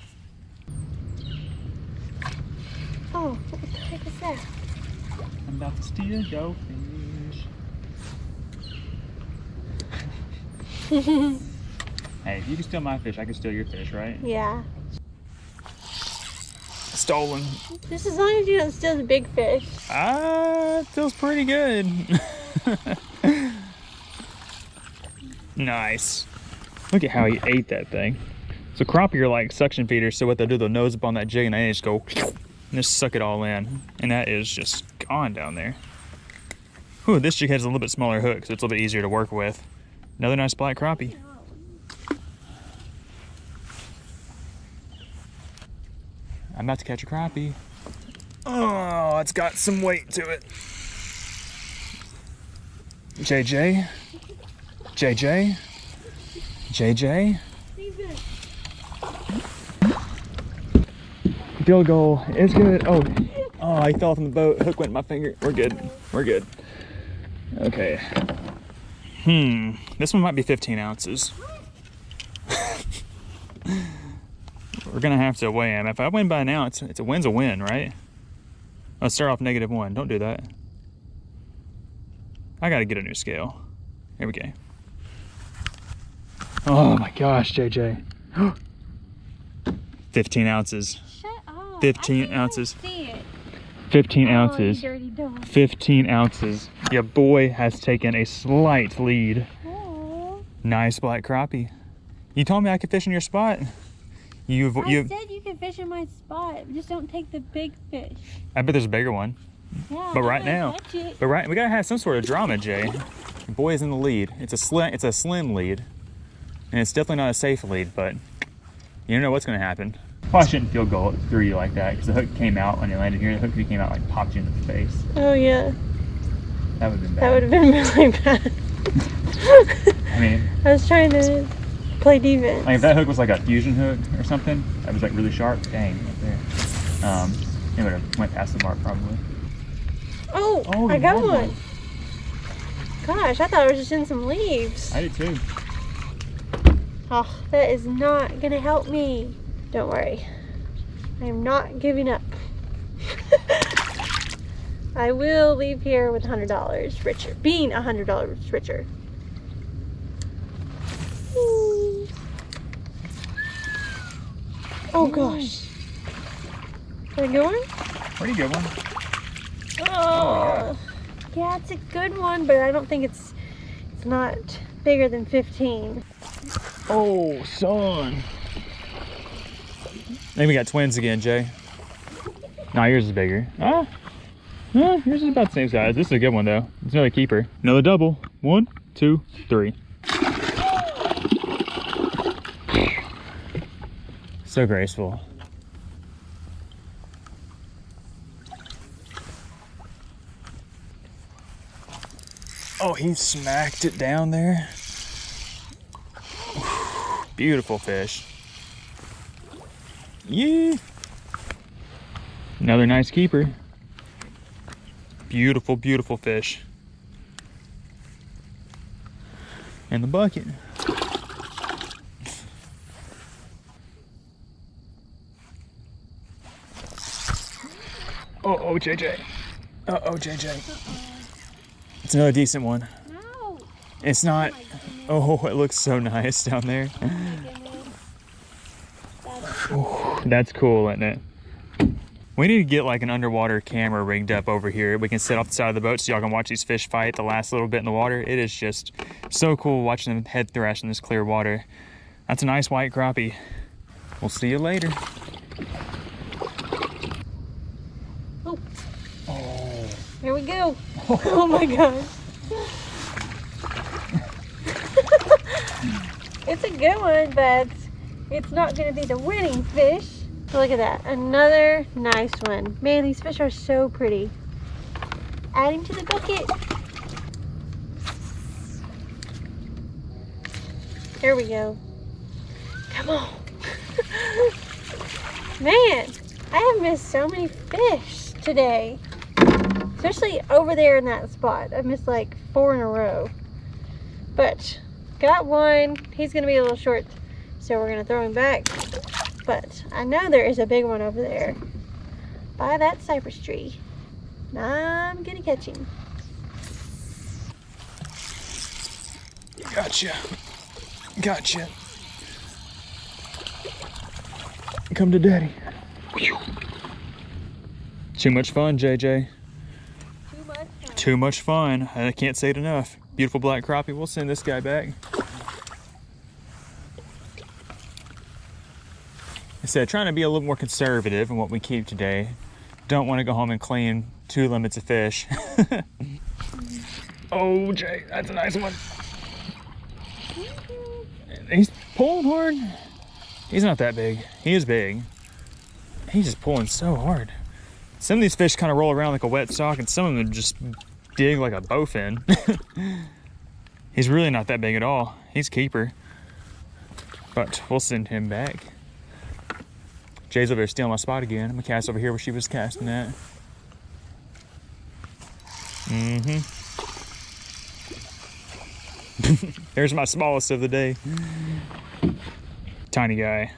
Oh, what the heck is that? I'm about to steal your fish. Hey, if you can steal my fish, I can steal your fish, right? Yeah. Stolen. Just as long as you don't steal the big fish. It feels pretty good. Nice. Look at how he ate that thing. So crappie are like suction feeders, so what they'll do, they'll nose up on that jig and they just go and just suck it all in. And that is just gone down there. Ooh, this jig has a little bit smaller hook, so it's a little bit easier to work with. Another nice black crappie. I'm about to catch a crappie. Oh, it's got some weight to it. JJ? JJ? JJ? Field goal. It's good. Oh, he fell from the boat. Hook went in my finger. We're good. We're good. Okay. This one might be 15 ounces. We're gonna have to weigh him. If I win by an ounce, it's a win's a win, right? Let's start off -1. Don't do that. I gotta get a new scale. Here we go. Oh my gosh, JJ. 15 ounces. Shut up. 15 ounces. See it. 15 Oh, ounces. you dirty dog. 15 ounces. Your boy has taken a slight lead. Oh. Nice black crappie. You told me I could fish in your spot. I said you can fish in my spot. Just don't take the big fish. I bet there's a bigger one. Yeah, But right now, we gotta have some sort of drama, Jay. Your boy is in the lead. It's a slim lead, and it's definitely not a safe lead. But you don't know what's gonna happen. Probably shouldn't field goal it through you like that, because the hook came out when you landed here. The hook came out like popped you in the face. Oh yeah. That would have been bad. That would have been really bad. I mean, I was trying to play defense. like if that hook was like a fusion hook or something, that was like really sharp. Dang, right there. It would have went past the mark probably. Oh, I got one. Gosh, I thought I was just in some leaves. I did too. Oh, that is not gonna help me. Don't worry. I am not giving up. I will leave here with $100 richer. Being $100 richer. Oh gosh. Is that a good one? Pretty good one. Oh, yeah, it's a good one, but I don't think it's not bigger than 15. Oh, son. Then we got twins again, Jay. Nah, yours is bigger. Yours is about the same size. This is a good one though. It's another keeper. Another double. 1, 2, 3. So graceful. Oh, he smacked it down there. Beautiful fish. Yeah. Another nice keeper. Beautiful, beautiful fish. In the bucket. Oh, JJ. Oh, JJ. It's another decent one. No. It's not. Oh, Oh, it looks so nice down there. my goodness. That's cool, isn't it? We need to get like an underwater camera rigged up over here. We can sit off the side of the boat so y'all can watch these fish fight the last little bit in the water. It is just so cool watching them head thrash in this clear water. That's a nice white crappie. We'll see you later. Oh. Oh. Here we go. Oh my gosh. It's a good one, but it's not going to be the winning fish. Look at that. Another nice one. Man, these fish are so pretty. Add him to the bucket. Here we go. Come on. Man, I have missed so many fish today. Especially over there in that spot. I've missed like 4 in a row. But got one. He's going to be a little short, so we're going to throw him back. But I know there is a big one over there by that cypress tree. I'm going to catch him. Gotcha. Gotcha. Come to daddy. Too much fun, JJ. Too much fun. Too much fun. I can't say it enough. Beautiful black crappie. We'll send this guy back. I said, trying to be a little more conservative in what we keep today. Don't want to go home and clean 2 limits of fish. Oh, Jay, that's a nice one. He's pulling hard. He's not that big. He is big. He's just pulling so hard. Some of these fish kind of roll around like a wet sock, and some of them just dig like a bowfin. He's really not that big at all. He's keeper. But we'll send him back. Jay's over there stealing my spot again. I'm gonna cast over here where she was casting at. There's my smallest of the day. Tiny guy.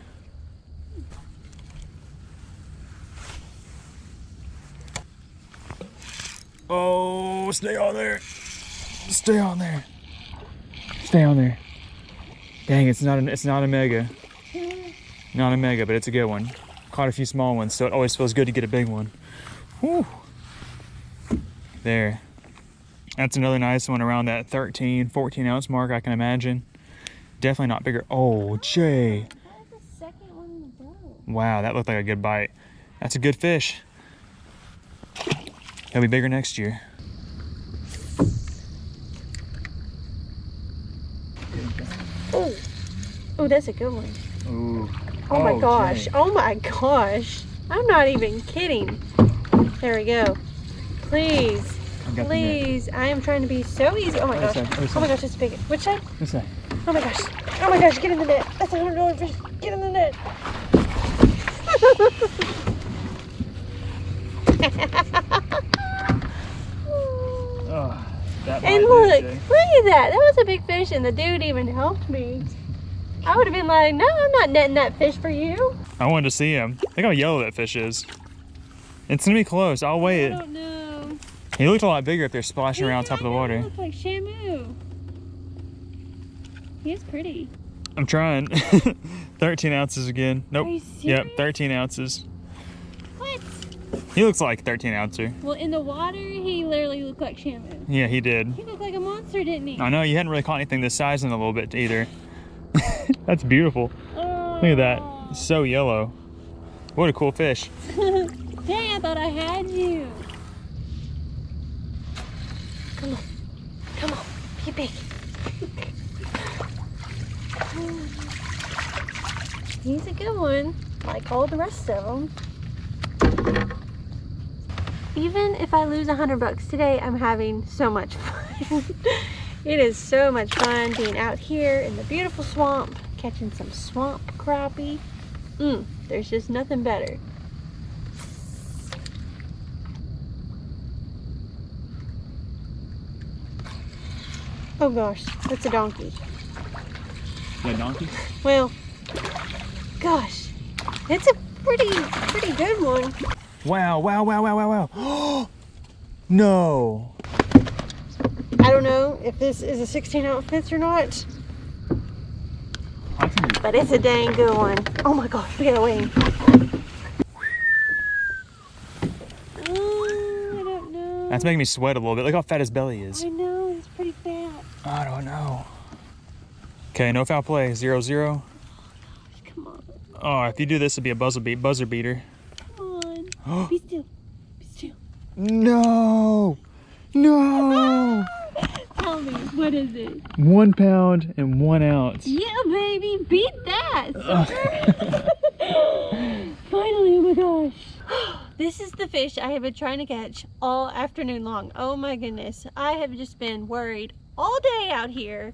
Oh, stay on there. Stay on there. Stay on there. Dang, it's not a mega. Not a mega, but it's a good one. Caught a few small ones, so it always feels good to get a big one. Whew. There. That's another nice one around that 13, 14 ounce mark, I can imagine. Definitely not bigger. Oh, Jay. That was the second one in the boat. Wow, that looked like a good bite. That's a good fish. He'll be bigger next year. Oh, oh, that's a good one. Ooh. Oh my gosh. Jay. Oh my gosh. I'm not even kidding. There we go. Please. Please. I am trying to be so easy. Oh my gosh. Oh my gosh, it's big. Which side? This side. Oh my gosh. Oh my gosh, get in the net. That's a $100 fish. Get in the net. Oh, that And might look, do it, Jay. look at that. That was a big fish, and the dude even helped me. I would have been like, no, I'm not netting that fish for you. I wanted to see him. Think how yellow that fish is. It's gonna be close. I'll weigh I it. don't know. He looked a lot bigger if they're splashing around top of the He water. looks like Shamu. He is pretty. I'm trying. 13 ounces again. Nope. Are you Yep, serious? 13 ounces. What? He looks like 13 ouncer. Well, in the water, he literally looked like Shamu. Yeah, he did. He looked like a monster, didn't he? I know, you hadn't really caught anything this size in a little bit either. That's beautiful. Oh. Look at that. It's so yellow. What a cool fish. Dang, I thought I had you. Come on. Come on. Be big. He's a good one, like all the rest of them. Even if I lose $100 today, I'm having so much fun. It is so much fun being out here in the beautiful swamp, catching some swamp crappie. There's just nothing better. Oh gosh, that's a donkey. That donkey? Well, gosh, it's a pretty good one. Wow, wow, wow, wow, wow, wow. No. I don't know if this is a 16-ounce fish or not, but it's a dang good one. Oh my gosh, look at the wing. I don't know. That's making me sweat a little bit. Look how fat his belly is. I know, it's pretty fat. I don't know. Okay, no foul play. 0-0. Come on. Oh, if you do this, it'd be a buzzer beater. Come on. Be still. Be still. No. No. Tell me, what is it? 1 pound and 1 ounce. Yeah, baby, beat that. Finally, oh my gosh. This is the fish I have been trying to catch all afternoon long. Oh my goodness. I have just been worried all day out here.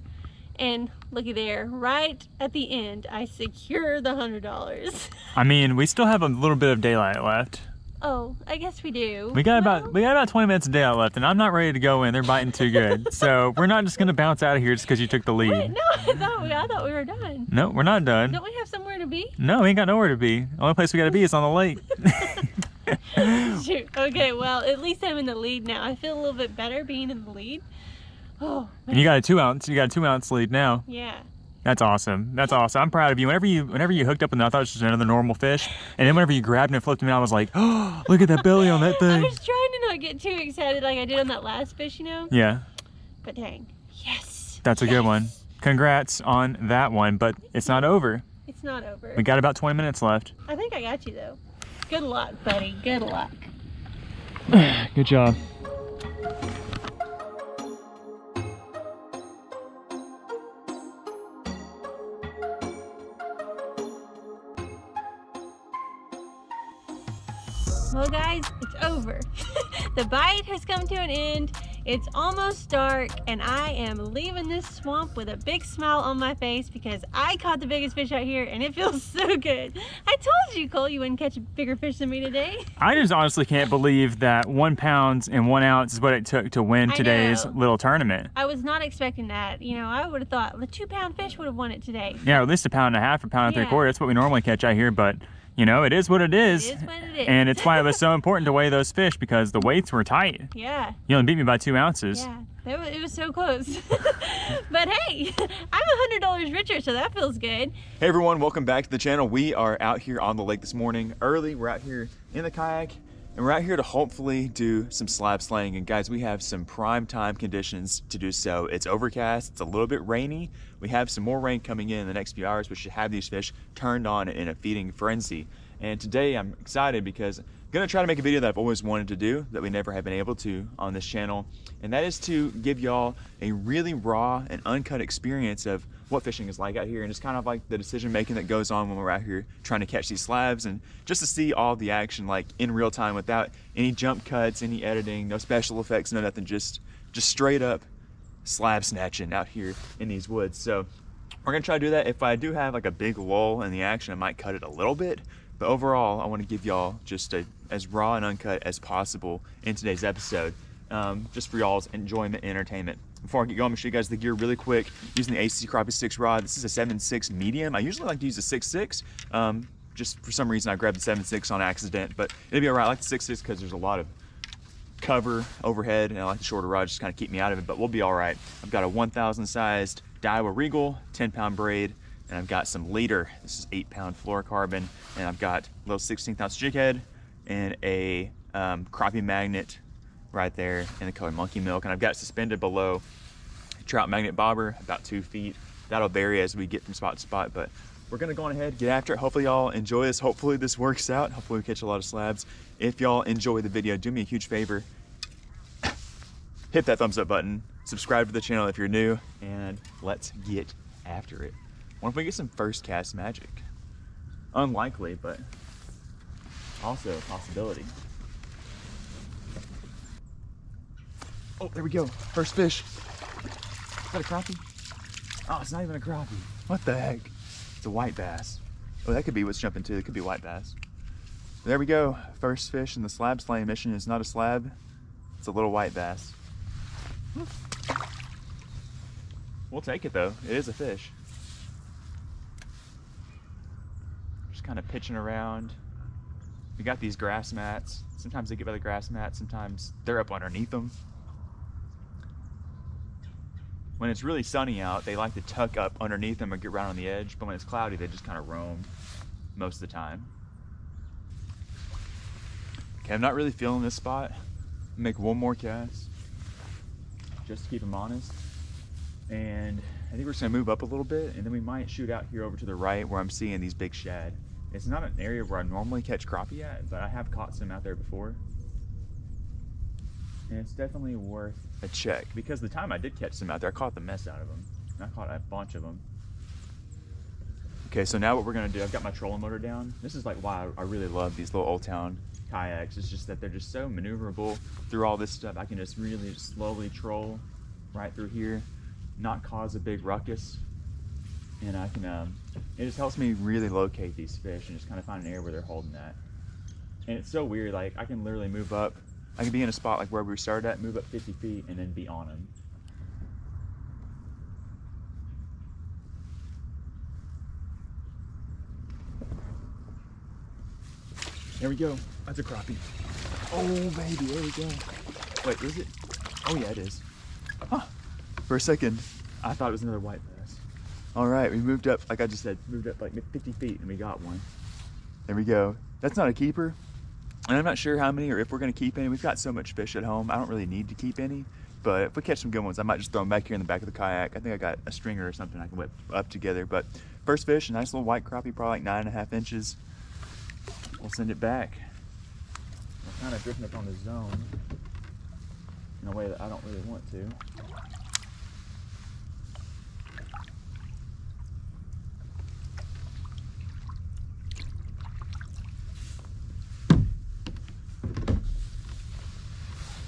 And looky there, right at the end, I secure the $100. I mean, we still have a little bit of daylight left. Oh, I guess we do. We got about 20 minutes of daylight left, and I'm not ready to go in. They're biting too good. So we're not just gonna bounce out of here just because you took the lead. Wait, no, I thought we were done. No, we're not done. Don't we have somewhere to be? No, we ain't got nowhere to be. The only place we gotta be is on the lake. Shoot. Okay, well, at least I'm in the lead now. I feel a little bit better being in the lead. Oh, And you got a 2 ounce. You got a 2 ounce lead now. yeah. That's awesome. That's awesome. I'm proud of you. Whenever you hooked up with it, I thought it was just another normal fish. And then whenever you grabbed it and flipped him out, I was like, oh, look at that belly on that I thing. was trying to not get too excited like I did on that last fish, you know? Yeah, But dang, yes. that's a good one. Congrats on that one, but it's not over. It's not over. We got about 20 minutes left. I think I got you though. Good luck, buddy. Good luck. Good job. Well guys, it's over. The bite has come to an end. It's almost dark and I am leaving this swamp with a big smile on my face because I caught the biggest fish out here and it feels so good. I told you, Cole, you wouldn't catch a bigger fish than me today. I just honestly can't believe that 1 pound and 1 ounce is what it took to win today's little tournament. I was not expecting that. You know, I would have thought the 2 pound fish would have won it today. Yeah, at least 1.5 pounds, 1.75 pounds. That's what we normally catch out here, but you know, it is what it is. It is what it is. And it's why it was so important to weigh those fish because the weights were tight. Yeah. You only beat me by 2 ounces. Yeah, it was so close. But hey, I'm $100 richer, so that feels good. Hey everyone, welcome back to the channel. We are out here on the lake this morning early. We're out here in the kayak and we're out here to hopefully do some slab slaying. And guys, we have some prime time conditions to do so. It's overcast, it's a little bit rainy. We have some more rain coming in the next few hours, which should have these fish turned on in a feeding frenzy. And today I'm excited because I'm gonna try to make a video that I've always wanted to do that we never have been able to on this channel. And that is to give y'all a really raw and uncut experience of what fishing is like out here and just kind of like the decision making that goes on when we're out here trying to catch these slabs and just to see all the action like in real time without any jump cuts, any editing, no special effects, no nothing, just straight up slab snatching out here in these woods. So we're gonna try to do that. If I do have like a big lull in the action, I might cut it a little bit, but overall I want to give y'all just as raw and uncut as possible in today's episode, just for y'all's enjoyment and entertainment. Before I get going, I'm gonna show you guys the gear really quick using the SLAB CRAPPIE 6 rod. This is a 7.6 medium. I usually like to use a 6.6. Just for some reason I grabbed the 7.6 on accident, but it'll be all right. I like the 6.6 because there's a lot of cover overhead and I like the shorter rod just kind of keep me out of it, but we'll be all right. I've got a 1,000 sized Daiwa Regal 10-pound braid, and I've got some leader. This is 8-pound fluorocarbon, and I've got a little 16th ounce jig head and a crappie magnet right there in the color Monkey Milk, and I've got suspended below trout magnet bobber about 2 feet. That'll vary as we get from spot to spot, but we're gonna go on ahead, get after it. Hopefully y'all enjoy this. Hopefully this works out. Hopefully we catch a lot of slabs. If y'all enjoy the video, do me a huge favor. Hit that thumbs up button, subscribe to the channel if you're new, and let's get after it. What if we get some first cast magic? Unlikely, but also a possibility. Oh, there we go. First fish. Is that a crappie? Oh, it's not even a crappie. What the heck? It's a white bass. Oh, that could be what's jumping too. It could be white bass. There we go. First fish in the slab slaying mission is not a slab. It's a little white bass. We'll take it though. It is a fish. Just kind of pitching around. We got these grass mats. Sometimes they get by the grass mats, sometimes they're up underneath them. When it's really sunny out, they like to tuck up underneath them or get right on the edge, but when it's cloudy, they just kind of roam most of the time. Okay, I'm not really feeling this spot. Make one more cast, just to keep them honest. And I think we're just gonna move up a little bit, and then we might shoot out here over to the right where I'm seeing these big shad. It's not an area where I normally catch crappie at, but I have caught some out there before. And it's definitely worth a check, because the time I did catch some out there, I caught the mess out of them. And I caught a bunch of them. Okay, so now what we're gonna do, I've got my trolling motor down. This is like why I really love these little Old Town kayaks. It's just that they're just so maneuverable through all this stuff. I can just really slowly troll right through here, not cause a big ruckus. And I can, it just helps me really locate these fish and just kind of find an area where they're holding at. And it's so weird, like I can literally move up. I can be in a spot like where we started at, move up 50 feet, and then be on them. There we go. That's a crappie. Oh, baby, there we go. Wait, is it? Oh, yeah, it is. Huh. For a second, I thought it was another white bass. All right, we moved up, like I just said, moved up like 50 feet, and we got one. There we go. That's not a keeper. And I'm not sure how many or if we're gonna keep any. We've got so much fish at home, I don't really need to keep any. But if we catch some good ones, I might just throw them back here in the back of the kayak. I think I got a stringer or something I can whip up together. But first fish, a nice little white crappie, probably like 9.5 inches. We'll send it back. We're kind of drifting up on the zone in a way that I don't really want to.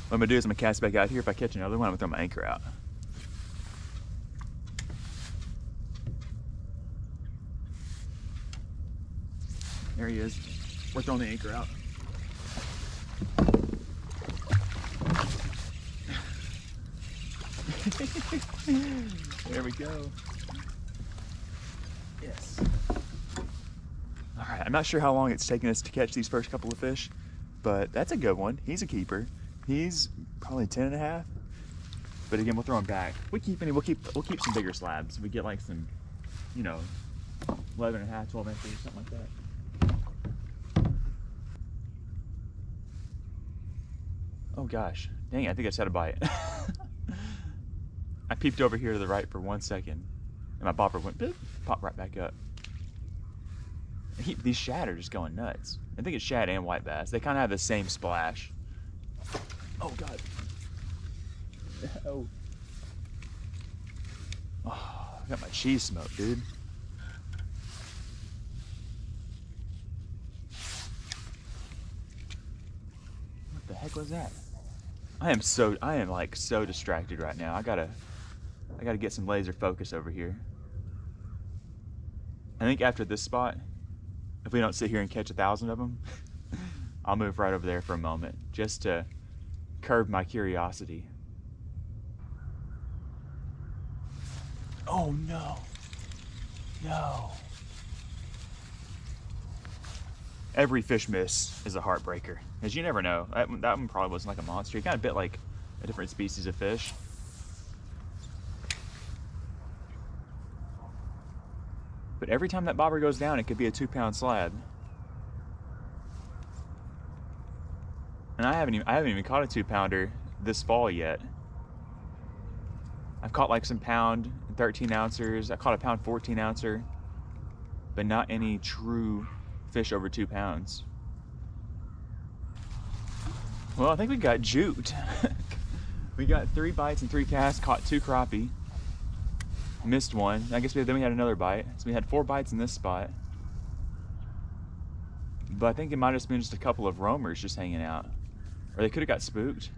What I'm gonna do is I'm gonna cast back out here. If I catch another one, I'm gonna throw my anchor out. There he is. We're throwing the anchor out. There we go. Yes. All right, I'm not sure how long it's taken us to catch these first couple of fish, but that's a good one. He's a keeper. He's probably 10.5. But again, we'll throw him back. We keep any, we'll keep some bigger slabs. We get like some, you know, 11.5, 12 inches, something like that. Oh gosh, dang it, I think I just had a bite. I peeped over here to the right for 1 second, and my bobber went, boop, popped right back up. These shad are just going nuts. I think it's shad and white bass. They kind of have the same splash. Oh God. Oh. Oh, I got my cheese smoked, dude. What the heck was that? I am like so distracted right now. I gotta get some laser focus over here. I think after this spot, if we don't sit here and catch 1,000 of them, I'll move right over there for a moment just to curb my curiosity. Oh no, no. Every fish miss is a heartbreaker, because you never know. That one probably wasn't like a monster. He kind of bit like a different species of fish. But every time that bobber goes down, it could be a 2-pound slab. And I haven't even caught a 2-pounder this fall yet. I've caught like some pound 13 ouncers. I caught a pound 14 ouncer, but not any true fish over 2 pounds. Well, I think we got juked. We got 3 bites and 3 casts, caught 2 crappie. Missed one. I guess then we had another bite. So we had 4 bites in this spot. But I think it might have just been just a couple of roamers just hanging out. Or they could have got spooked.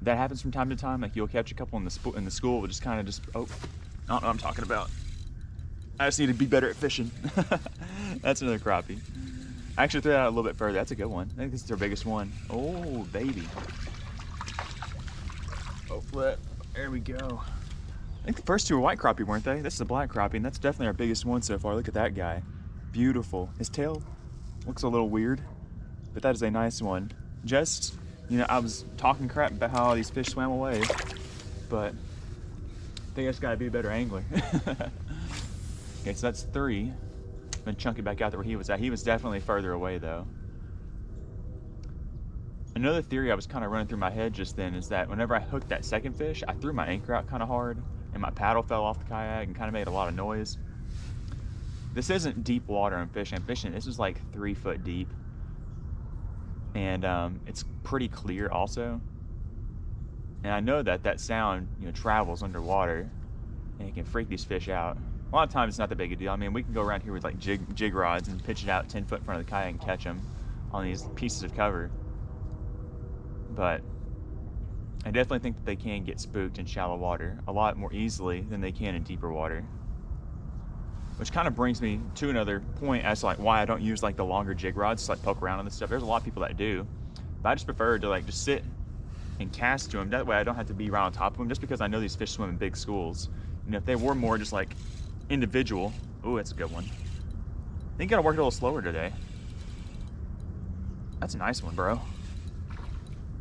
That happens from time to time. Like you'll catch a couple in the school, but just kind of just, oh, I don't know what I'm talking about. I just need to be better at fishing. That's another crappie. I actually threw that out a little bit further. That's a good one. I think this is our biggest one. Oh, baby. Oh, flip. There we go. I think the first 2 were white crappie, weren't they? This is a black crappie, and that's definitely our biggest one so far. Look at that guy. Beautiful. His tail looks a little weird. but that is a nice one. Just, you know, I was talking crap about how all these fish swam away, but I think I just gotta be a better angler. Okay, so that's 3. I'm gonna chunk it back out there where he was at. He was definitely further away though. Another theory I was kind of running through my head just then is that whenever I hooked that second fish, I threw my anchor out kind of hard and my paddle fell off the kayak and kind of made a lot of noise. This isn't deep water I'm fishing. This is like 3 foot deep. And it's pretty clear also. And I know that that sound, you know, travels underwater and it can freak these fish out. A lot of times it's not that big a deal. I mean, we can go around here with like jig rods and pitch it out 10 foot in front of the kayak and catch them on these pieces of cover. But I definitely think that they can get spooked in shallow water a lot more easily than they can in deeper water. Which kind of brings me to another point as to like why I don't use like the longer jig rods to like poke around on this stuff. There's a lot of people that do, but I just prefer to like just sit and cast to them. That way I don't have to be right on top of them, just because I know these fish swim in big schools. You know, if they were more just like individual, oh, that's a good one. I think you gotta work it a little slower today. That's a nice one, bro.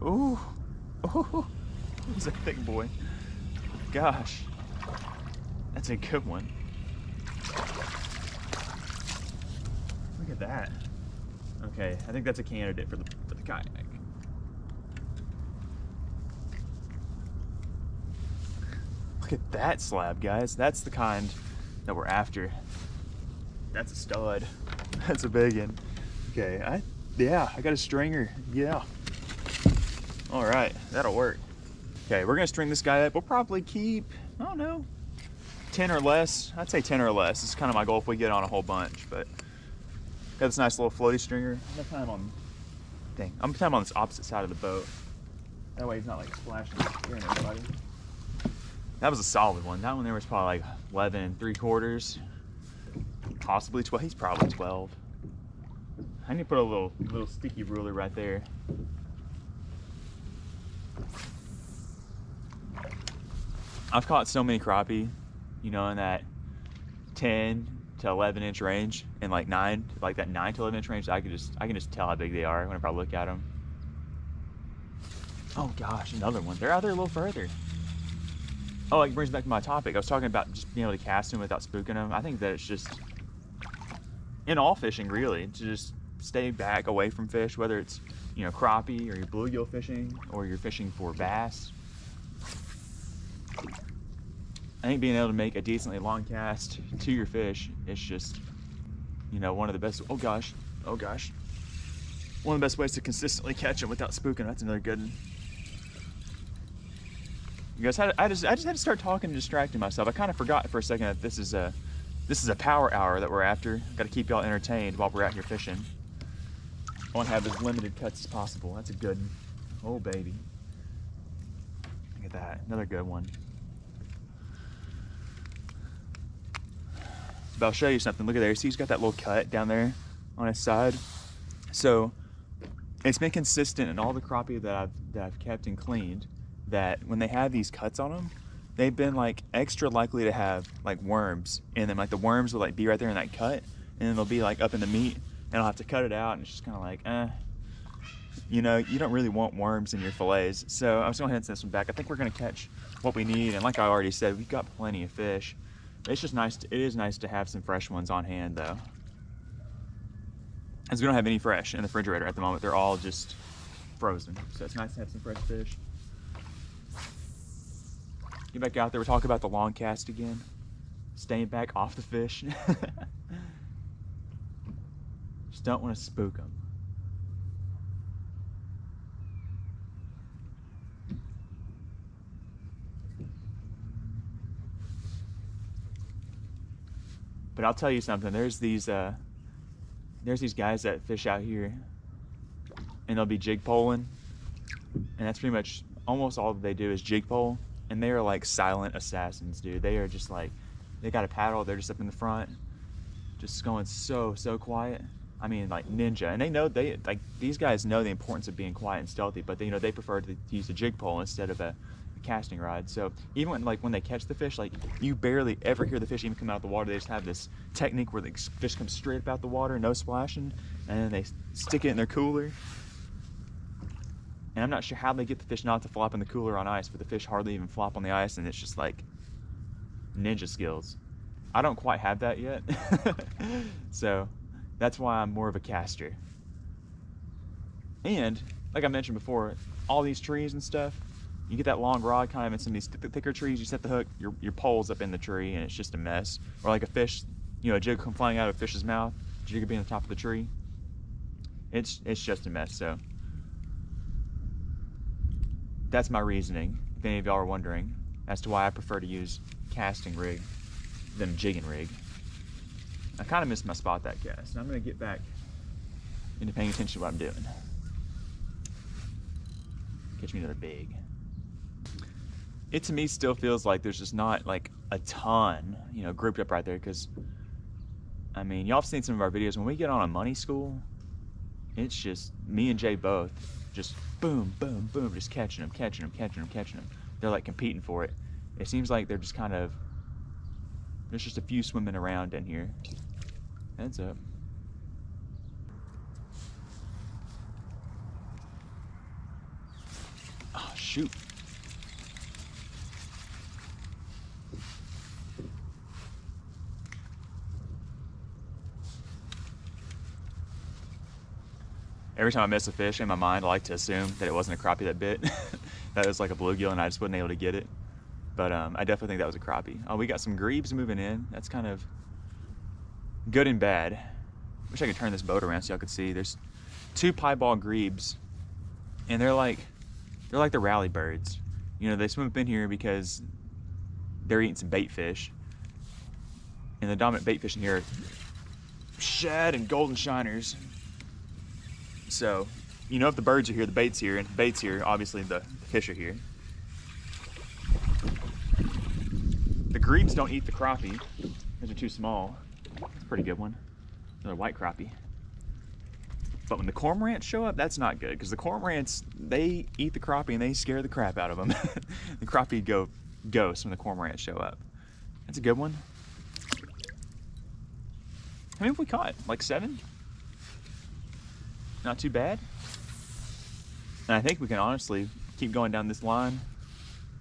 Ooh, ooh, he's a thick boy. Gosh, that's a good one. Look at that. Okay, I think that's a candidate for the kayak. Look at that slab, guys. That's the kind that we're after. That's a stud. That's a big one. Okay, yeah, I got a stringer. Yeah. All right, that'll work. Okay, we're gonna string this guy up. We'll probably keep, I don't know, 10 or less. I'd say 10 or less. This is kind of my goal if we get on a whole bunch, but got this nice little floaty stringer. I'm gonna tie him on, dang, I'm gonna tie him on this opposite side of the boat. That way he's not like splashing and scaring everybody. That was a solid one. That one there was probably like 11 3/4, possibly 12. He's probably 12. I need to put a little sticky ruler right there. I've caught so many crappie, you know, in that 10 to 11 inch range, and like that 9 to 11 inch range. I can just tell how big they are whenever I look at them. Oh gosh, another one. They're out there a little further. Oh, it brings me back to my topic. I was talking about just being able to cast them without spooking them. I think that it's just, in all fishing really, to just stay back away from fish, whether it's, you know, crappie or you're bluegill fishing or you're fishing for bass. I think being able to make a decently long cast to your fish is just, you know, one of the best, oh gosh, one of the best ways to consistently catch them without spooking them. That's another good one. You guys, I just had to start talking and distracting myself. I kind of forgot for a second that this is a power hour that we're after. Got to keep y'all entertained while we're out here fishing. I want to have as limited cuts as possible. That's a good one. Oh baby, look at that, another good one. But I'll show you something. Look at there. See, he's got that little cut down there on his side. So it's been consistent in all the crappie that I've kept and cleaned, that when they have these cuts on them, they've been like extra likely to have like worms in them. Like the worms will like be right there in that cut, and then they'll be like up in the meat, and I'll have to cut it out, and it's just kind of like, you know, you don't really want worms in your fillets. So I'm just gonna go ahead and send this one back. I think we're gonna catch what we need, and like I already said, we've got plenty of fish. It's just nice. It is nice to have some fresh ones on hand though, as we don't have any fresh in the refrigerator at the moment. They're all just frozen. So it's nice to have some fresh fish. Get back out there. We're talking about the long cast again. Staying back off the fish. Just don't want to spook them. But I'll tell you something. There's these guys that fish out here, and they'll be jig poling, and that's pretty much almost all that they do is jig pole. And they are like silent assassins, dude. They are just like, they got a paddle, they're just up in the front, just going so quiet. I mean, like ninja. And they know, these guys know the importance of being quiet and stealthy, but they, you know, they prefer to use a jig pole instead of a casting rod. So even when they catch the fish, like you barely ever hear the fish even come out of the water. They just have this technique where the fish come straight up out the water, no splashing, and then they stick it in their cooler. And I'm not sure how they get the fish not to flop in the cooler on ice, but the fish hardly even flop on the ice, and it's just like ninja skills. I don't quite have that yet. So that's why I'm more of a caster. And like I mentioned before, all these trees and stuff, you get that long rod kind of in some of these thicker trees, you set the hook, your pole's up in the tree, and it's just a mess. Or like a fish, you know, a jig come flying out of a fish's mouth, jig could be on the top of the tree. It's just a mess. So that's my reasoning, if any of y'all are wondering, as to why I prefer to use casting rig than jigging rig. I kind of missed my spot that cast, and I'm going to get back into paying attention to what I'm doing. Catch me another big. It to me still feels like there's just not like a ton, you know, grouped up right there, because I mean, y'all have seen some of our videos. When we get on a money school, it's just me and Jay both just boom, boom, boom, just catching them. They're like competing for it. It seems like they're just kind of, there's just a few swimming around in here. Heads up. Oh, shoot. Every time I miss a fish in my mind, I like to assume that it wasn't a crappie that bit. That was like a bluegill and I just wasn't able to get it. But I definitely think that was a crappie. Oh, we got some grebes moving in. That's kind of good and bad. Wish I could turn this boat around so y'all could see. There's 2 piebald grebes, and they're like the rally birds. You know, they swim up in here because they're eating some bait fish. And the dominant bait fish in here are shad and golden shiners. So, you know, if the birds are here, the bait's here, and if the bait's here, obviously the fish are here. The grebes don't eat the crappie because they're too small. It's a pretty good one. Another white crappie. But when the cormorants show up, that's not good, because the cormorants, they eat the crappie and they scare the crap out of them. The crappie go ghost when the cormorants show up. That's a good one. How many have we caught? Like 7? Not too bad. And I think we can honestly keep going down this line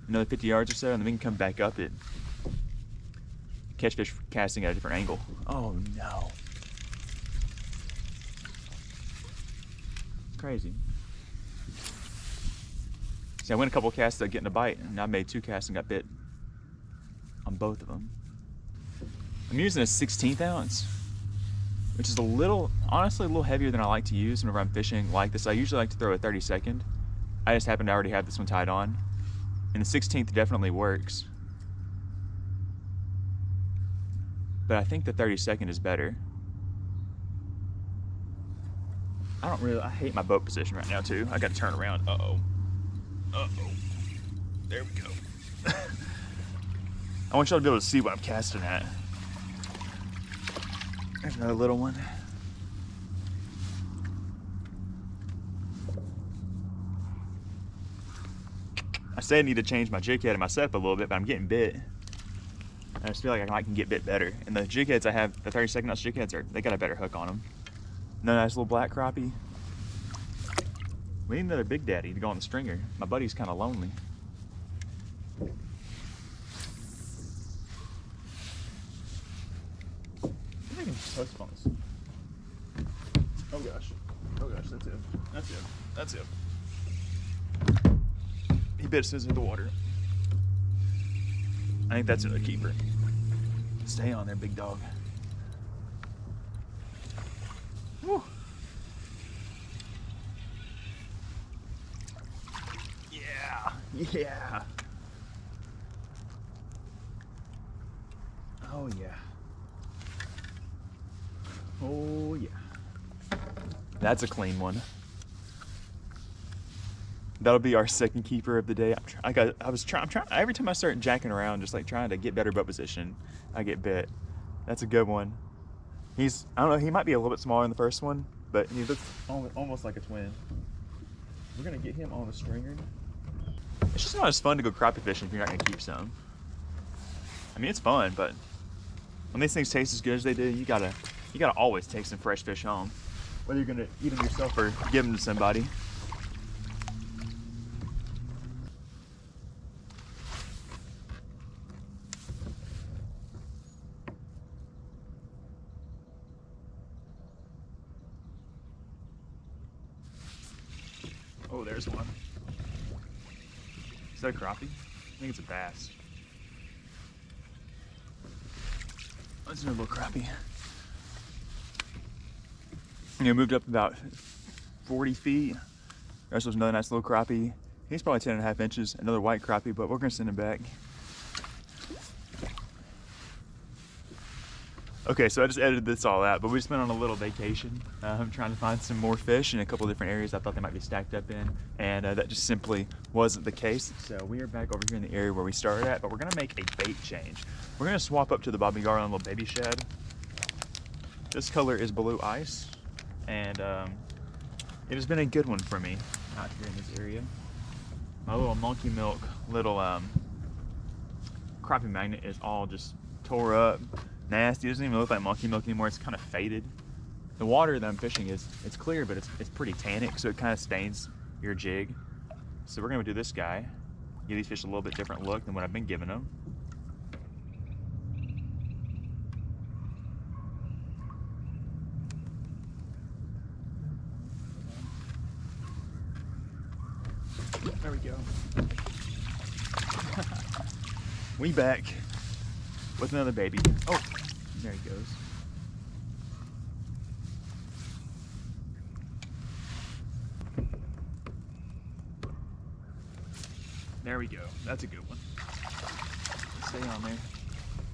another 50 yards or so, and then we can come back up it. Catch fish casting at a different angle. Oh no. Crazy. See, I went a couple casts without getting a bite, and I made 2 casts and got bit on both of them. I'm using a 16th ounce, which is honestly a little heavier than I like to use whenever I'm fishing like this. I usually like to throw a 32nd. I just happen to already have this one tied on. And the 16th definitely works. But I think the 32nd is better. I hate my boat position right now too. I gotta turn around. Uh-oh. Uh-oh. There we go. I want y'all to be able to see what I'm casting at. There's another little one. I say I need to change my jig head and my setup a little bit, but I'm getting bit. I just feel like I can get bit better. And the jig heads I have, the 32nd ounce jig heads, they got a better hook on them. Another nice little black crappie. We need another big daddy to go on the stringer. My buddy's kind of lonely. I can just post on this. Oh gosh. Oh gosh, that's it. That's it. That's it. He bit us into the water. I think that's another keeper. Stay on there, big dog. Woo. Yeah. Yeah. Oh yeah. Oh yeah. That's a clean one. That'll be our second keeper of the day. I'm trying. Every time I start jacking around, just like trying to get better boat position, I get bit. That's a good one. I don't know, he might be a little bit smaller than the first one, but he looks almost like a twin. We're gonna get him on the stringer. It's just not as fun to go crappie fishing if you're not gonna keep some. I mean, it's fun, but when these things taste as good as they do, you gotta always take some fresh fish home, whether you're gonna eat them yourself or give them to somebody. Oh, there's one. Is that a crappie? I think it's a bass. That's another little crappie. Moved up about 40 feet. There's another nice little crappie. He's probably 10.5 inches, another white crappie, but we're gonna send him back. Okay, so I just edited this all out, but we just went on a little vacation, trying to find some more fish in a couple different areas I thought they might be stacked up in, and that just simply wasn't the case. So we are back over here in the area where we started at, but we're gonna make a bait change. We're gonna swap up to the Bobby Garland little baby shad. This color is blue ice, and it has been a good one for me out here in this area. My little monkey milk little crappie magnet is all just tore up, nasty. It doesn't even look like monkey milk anymore. It's kind of faded. The water that I'm fishing it's clear, but it's pretty tannic, so it kind of stains your jig. So we're gonna do this guy, give these fish a little bit different look than what I've been giving them. There we go. We back with another baby. Oh, there he goes. There we go. That's a good one. Stay on there.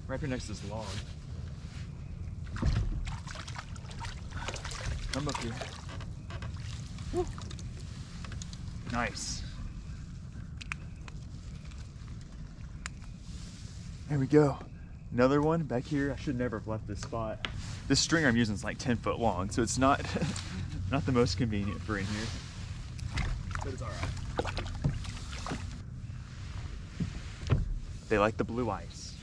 Right here next to this log. Come up here. Woo. Nice. There we go. Another one back here. I should never have left this spot. This string I'm using is like 10 foot long, so it's not not the most convenient for in here, but it's all right. They like the blue ice.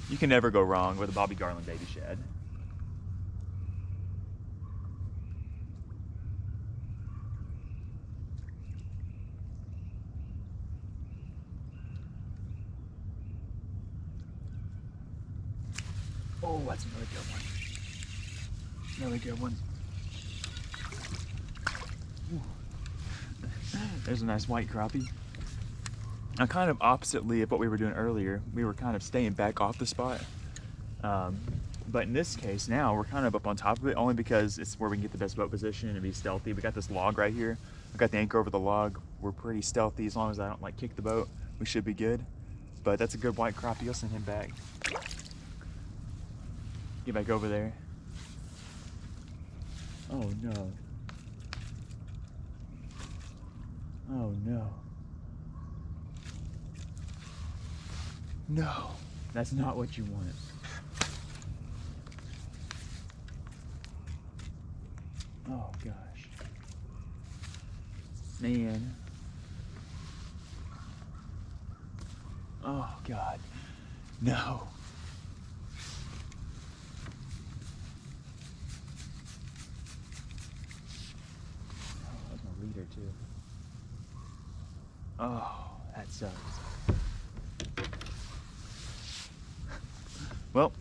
You can never go wrong with a Bobby Garland baby shad. Oh, that's another good one. Another good one. Ooh. There's a nice white crappie. Now, kind of oppositely of what we were doing earlier, we were kind of staying back off the spot. But in this case now, we're kind of up on top of it, only because it's where we can get the best boat position and be stealthy. We got this log right here. I got the anchor over the log. We're pretty stealthy. As long as I don't like kick the boat, we should be good. But that's a good white crappie. I'll send him back. Get back over there. Oh no. Oh no. No, that's not what you want. Oh gosh. Man. Oh God. No. Leader too. Oh, that sucks. Well,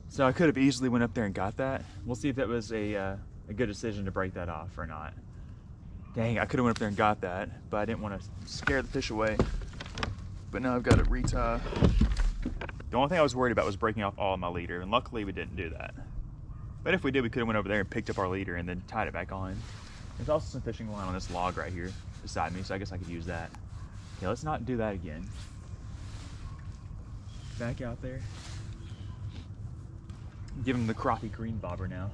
so I could have easily went up there and got that. We'll see if that was a good decision to break that off or not. Dang, I could have went up there and got that, but I didn't want to scare the fish away. But now I've got it retie. The only thing I was worried about was breaking off all of my leader, and luckily we didn't do that. But if we did, we could have went over there and picked up our leader and then tied it back on. There's also some fishing line on this log right here beside me, so I guess I could use that. Okay, let's not do that again. Back out there. Give him the crappie green bobber now.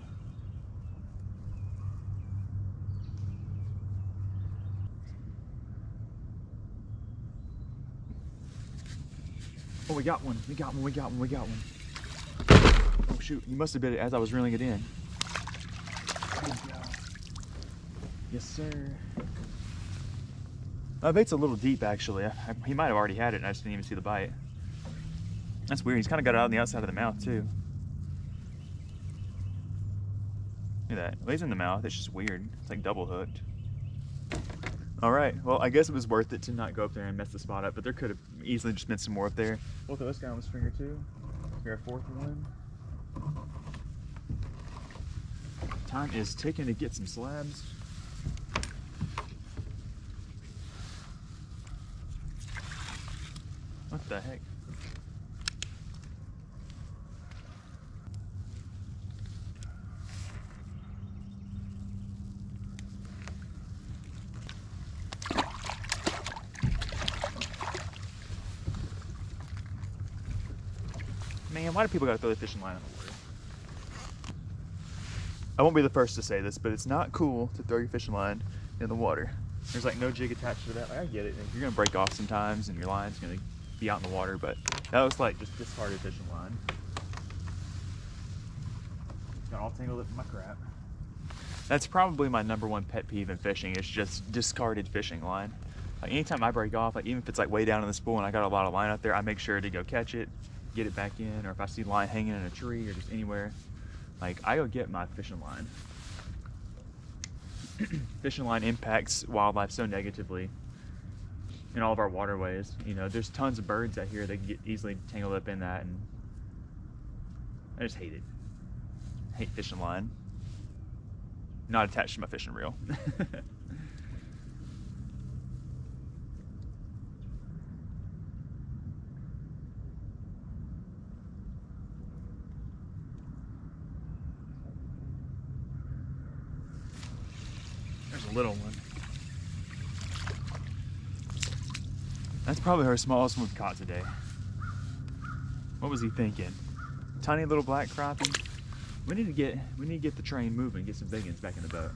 Oh, we got one. We got one. We got one. We got one. Oh shoot, you must have bit it as I was reeling it in. There you go. Yes, sir. My bait's a little deep, actually. He might have already had it, and I just didn't even see the bite. That's weird. He's kind of got it out on the outside of the mouth, too. Look at that. Well, he's in the mouth. It's just weird. It's like double hooked. All right. Well, I guess it was worth it to not go up there and mess the spot up, but there could have easily just been some more up there. We'll throw this guy on the stringer, too. Here's our fourth one. Time is ticking to get some slabs. What the heck? Man, why do people gotta throw their fishing line in the water? I won't be the first to say this, but it's not cool to throw your fishing line in the water. There's like no jig attached to that. Like, I get it. You're gonna break off sometimes and your line's gonna be out in the water, but that looks like just discarded fishing line. Got all tangled up in my crap. That's probably my #1 pet peeve in fishing, is just discarded fishing line. Like anytime I break off, like even if it's like way down in the spool and I got a lot of line out there, I make sure to go catch it, get it back in, or if I see line hanging in a tree or just anywhere, like I go get my fishing line. Fishing line impacts wildlife so negatively in all of our waterways. You know, there's tons of birds out here that get easily tangled up in that, and I just hate it. I hate fishing line. Not attached to my fishing reel. There's a little one. That's probably our smallest one we've caught today. What was he thinking? Tiny little black crappie. We need to get the train moving, get some big ones back in the boat.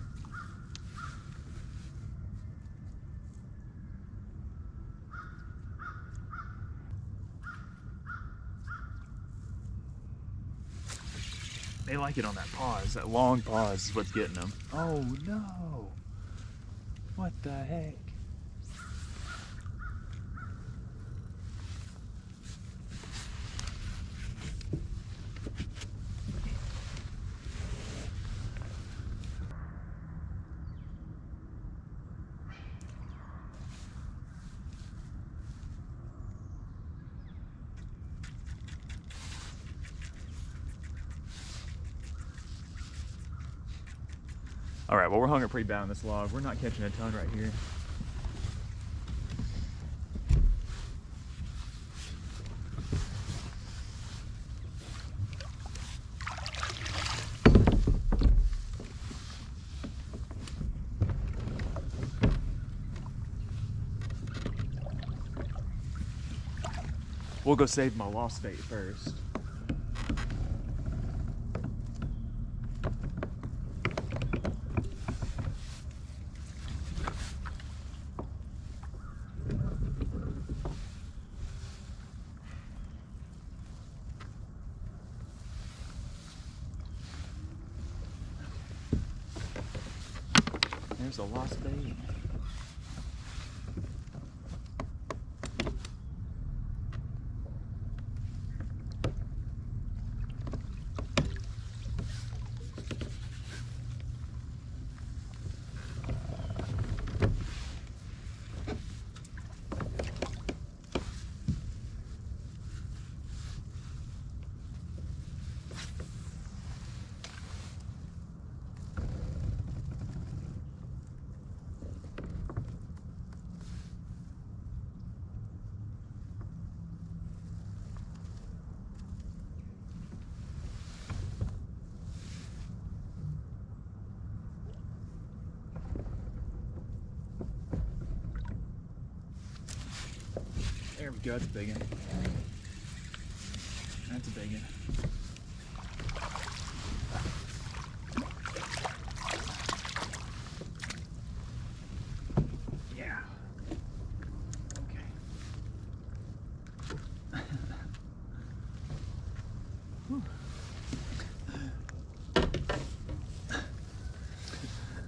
They like it on that pause. That long pause is what's getting them. Oh no! What the heck? All right, well, we're hungry pretty bad on this log. We're not catching a ton right here. We'll go save my lost bait first. There's a lost bait. There we go, that's a big one. That's a big one. Yeah. Okay.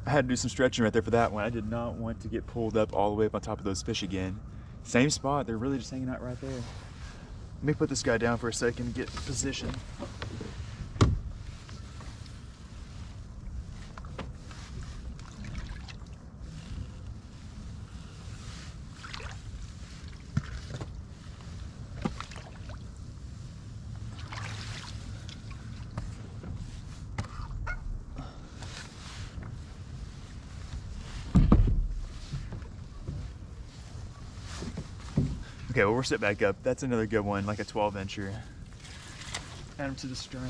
I had to do some stretching right there for that one. I did not want to get pulled up all the way up on top of those fish again. Same spot, they're really just hanging out right there. Let me put this guy down for a second and get position. Okay, well, we're set back up. That's another good one, like a 12-incher. Add him to the string.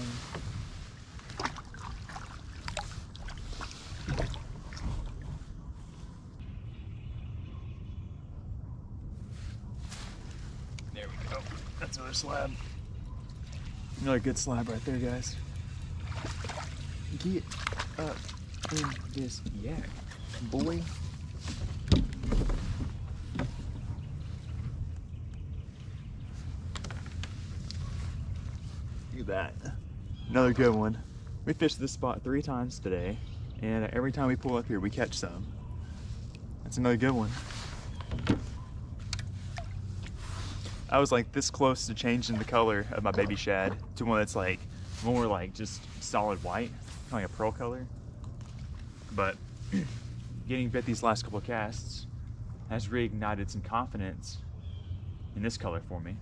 There we go. That's another slab. Another good slab right there, guys. Get up in this yak, boy. Look at that. Another good one. We fished this spot 3 times today, and every time we pull up here, we catch some. That's another good one. I was like this close to changing the color of my baby shad to one that's like more like just solid white, kind of like a pearl color. But getting bit these last couple of casts has reignited some confidence in this color for me.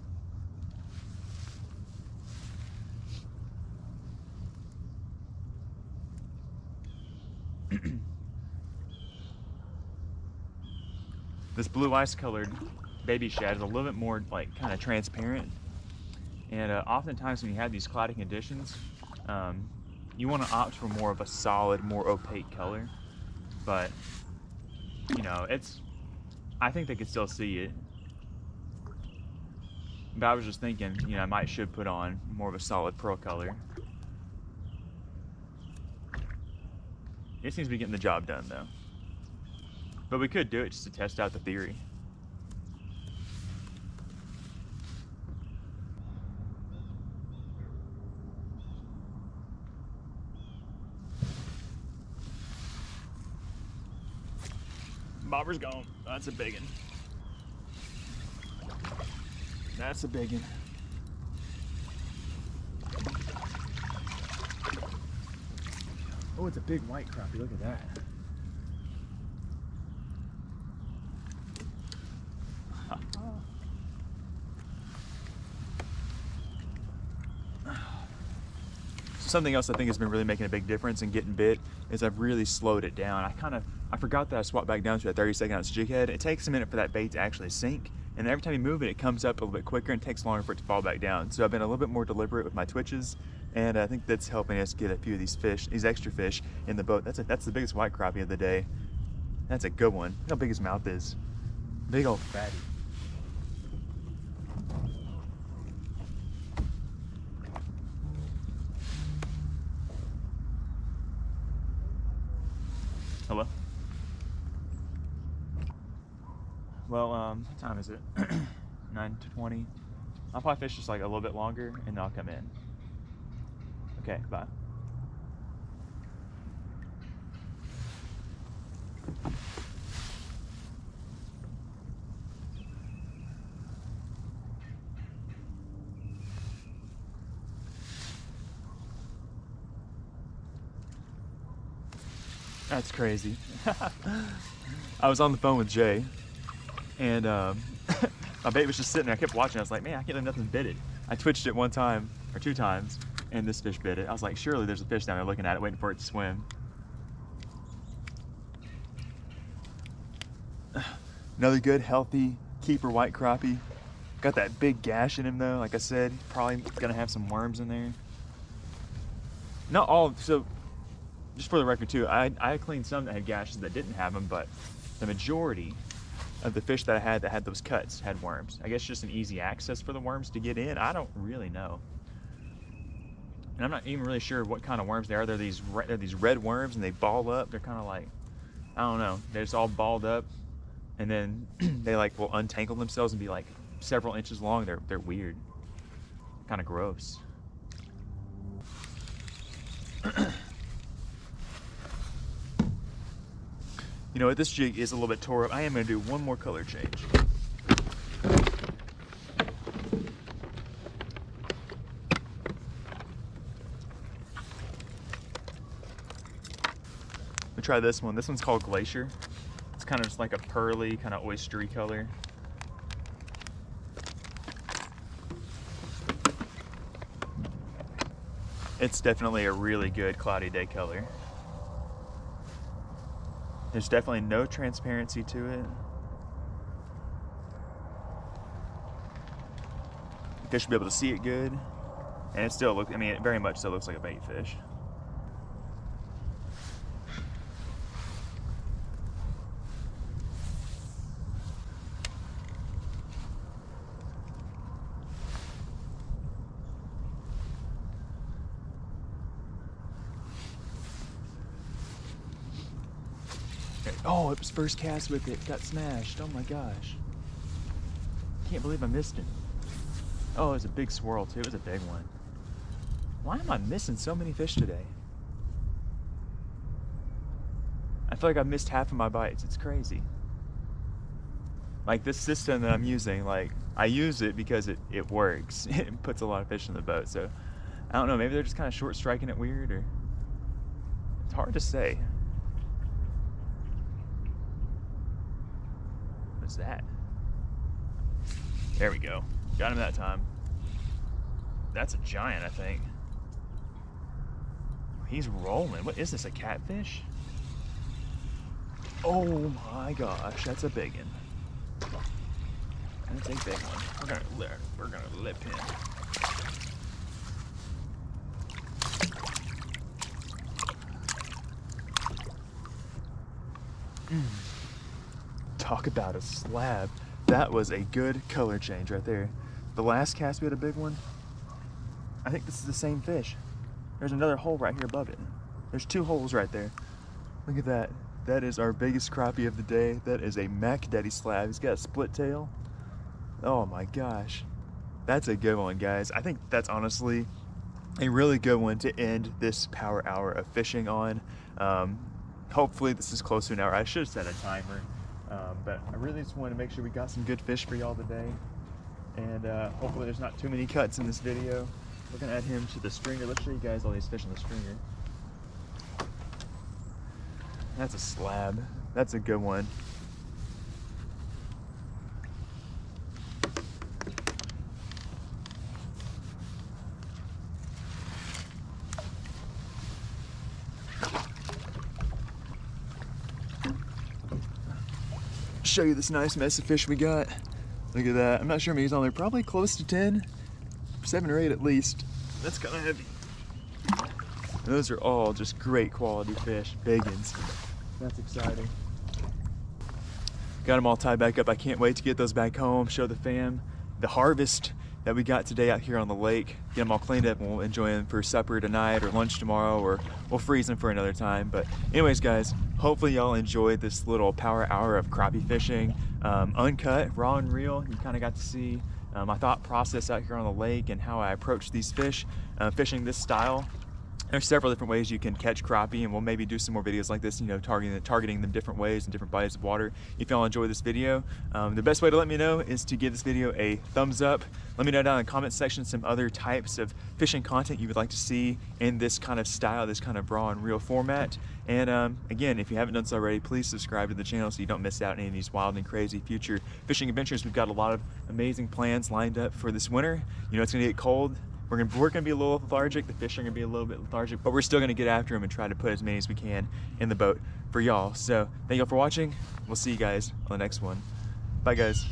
This blue ice colored baby shad is a little bit more like kind of transparent, and oftentimes when you have these clouding conditions, you want to opt for more of a solid, more opaque color. But you know, I think they could still see it. But I was just thinking, you know, I should put on more of a solid pearl color. It seems to be getting the job done though. But we could do it just to test out the theory. Bobber's gone. That's a big one. That's a big one. Oh, it's a big white crappie. Look at that. Something else I think has been really making a big difference in getting bit is I've really slowed it down. I forgot that I swapped back down to a 32nd ounce jig head. It takes a minute for that bait to actually sink, and every time you move it, it comes up a little bit quicker and takes longer for it to fall back down. So I've been a little bit more deliberate with my twitches, and I think that's helping us get a few of these fish, these extra fish in the boat. That's the biggest white crappie of the day. That's a good one. Look how big his mouth is. Big old fatty. Hello? Well, what time is it? 9:20. I'll probably fish just like a little bit longer and then I'll come in. Okay, bye. That's crazy. I was on the phone with Jay, and my bait was just sitting there. I kept watching. I was like, man, I can't let nothing bit it. I twitched it 1 time or 2 times, and this fish bit it. I was like, surely there's a fish down there looking at it, waiting for it to swim. Another good, healthy keeper white crappie. Got that big gash in him though. Like I said, probably gonna have some worms in there. Not all. So, just for the record too, I cleaned some that had gashes that didn't have them, but the majority of the fish that I had that had those cuts had worms. I guess just an easy access for the worms to get in. I don't really know. And I'm not even really sure what kind of worms they are. They're these red worms and they ball up. They're kind of like, I don't know. They're just all balled up, and then they like will untangle themselves and be like several inches long. They're weird. Kind of gross. You know what, this jig is a little bit tore up. I am gonna do one more color change. We try this one. This one's called Glacier. It's kind of just like a pearly, kind of oystery color. It's definitely a really good cloudy day color. There's definitely no transparency to it. The fish will be able to see it good. And it still looks, I mean, it very much still looks like a bait fish. Oh, it was first cast with it, got smashed. Oh my gosh. Can't believe I missed it. Oh, it was a big swirl too, it was a big one. Why am I missing so many fish today? I feel like I've missed half of my bites, it's crazy. Like this system that I'm using, like I use it because it works. It puts a lot of fish in the boat, so I don't know, maybe they're just kind of short striking it weird, or it's hard to say. What's that? There we go. Got him that time. That's a giant, I think. He's rolling. What is this, a catfish? Oh my gosh, that's a big one. That's a big one. We're gonna lip him. Talk about a slab. That was a good color change right there. The last cast we had a big one. I think this is the same fish. There's another hole right here above it. There's two holes right there. Look at that. That is our biggest crappie of the day. That is a Mac Daddy slab. He's got a split tail. Oh my gosh. That's a good one, guys. I think that's honestly a really good one to end this power hour of fishing on. Hopefully this is close to an hour. I should have set a timer. But I really just wanted to make sure we got some good fish for y'all today. And hopefully there's not too many cuts in this video. We're gonna add him to the stringer. Let's show you guys all these fish on the stringer. That's a slab. That's a good one. Show you this nice mess of fish we got. Look at that. I'm not sure how many's on there. Probably close to 10, 7 or 8 at least. That's kind of heavy. And those are all just great quality fish, big ones. That's exciting. Got them all tied back up. I can't wait to get those back home, show the fam the harvest that we got today out here on the lake. Get them all cleaned up and we'll enjoy them for supper tonight or lunch tomorrow, or we'll freeze them for another time. But anyways, guys, hopefully y'all enjoyed this little power hour of crappie fishing. Uncut, raw and real. You kind of got to see my thought process out here on the lake and how I approach these fish, fishing this style. There's several different ways you can catch crappie, and we'll maybe do some more videos like this, you know, targeting them different ways and different bodies of water. If y'all enjoy this video, the best way to let me know is to give this video a thumbs up. Let me know down in the comment section some other types of fishing content you would like to see in this kind of style, this kind of raw and real format. And again, if you haven't done so already, please subscribe to the channel so you don't miss out on any of these wild and crazy future fishing adventures. We've got a lot of amazing plans lined up for this winter. You know, it's gonna get cold. We're gonna be a little lethargic. The fish are gonna be a little bit lethargic, but we're still gonna get after them and try to put as many as we can in the boat for y'all. So thank y'all for watching. We'll see you guys on the next one. Bye, guys.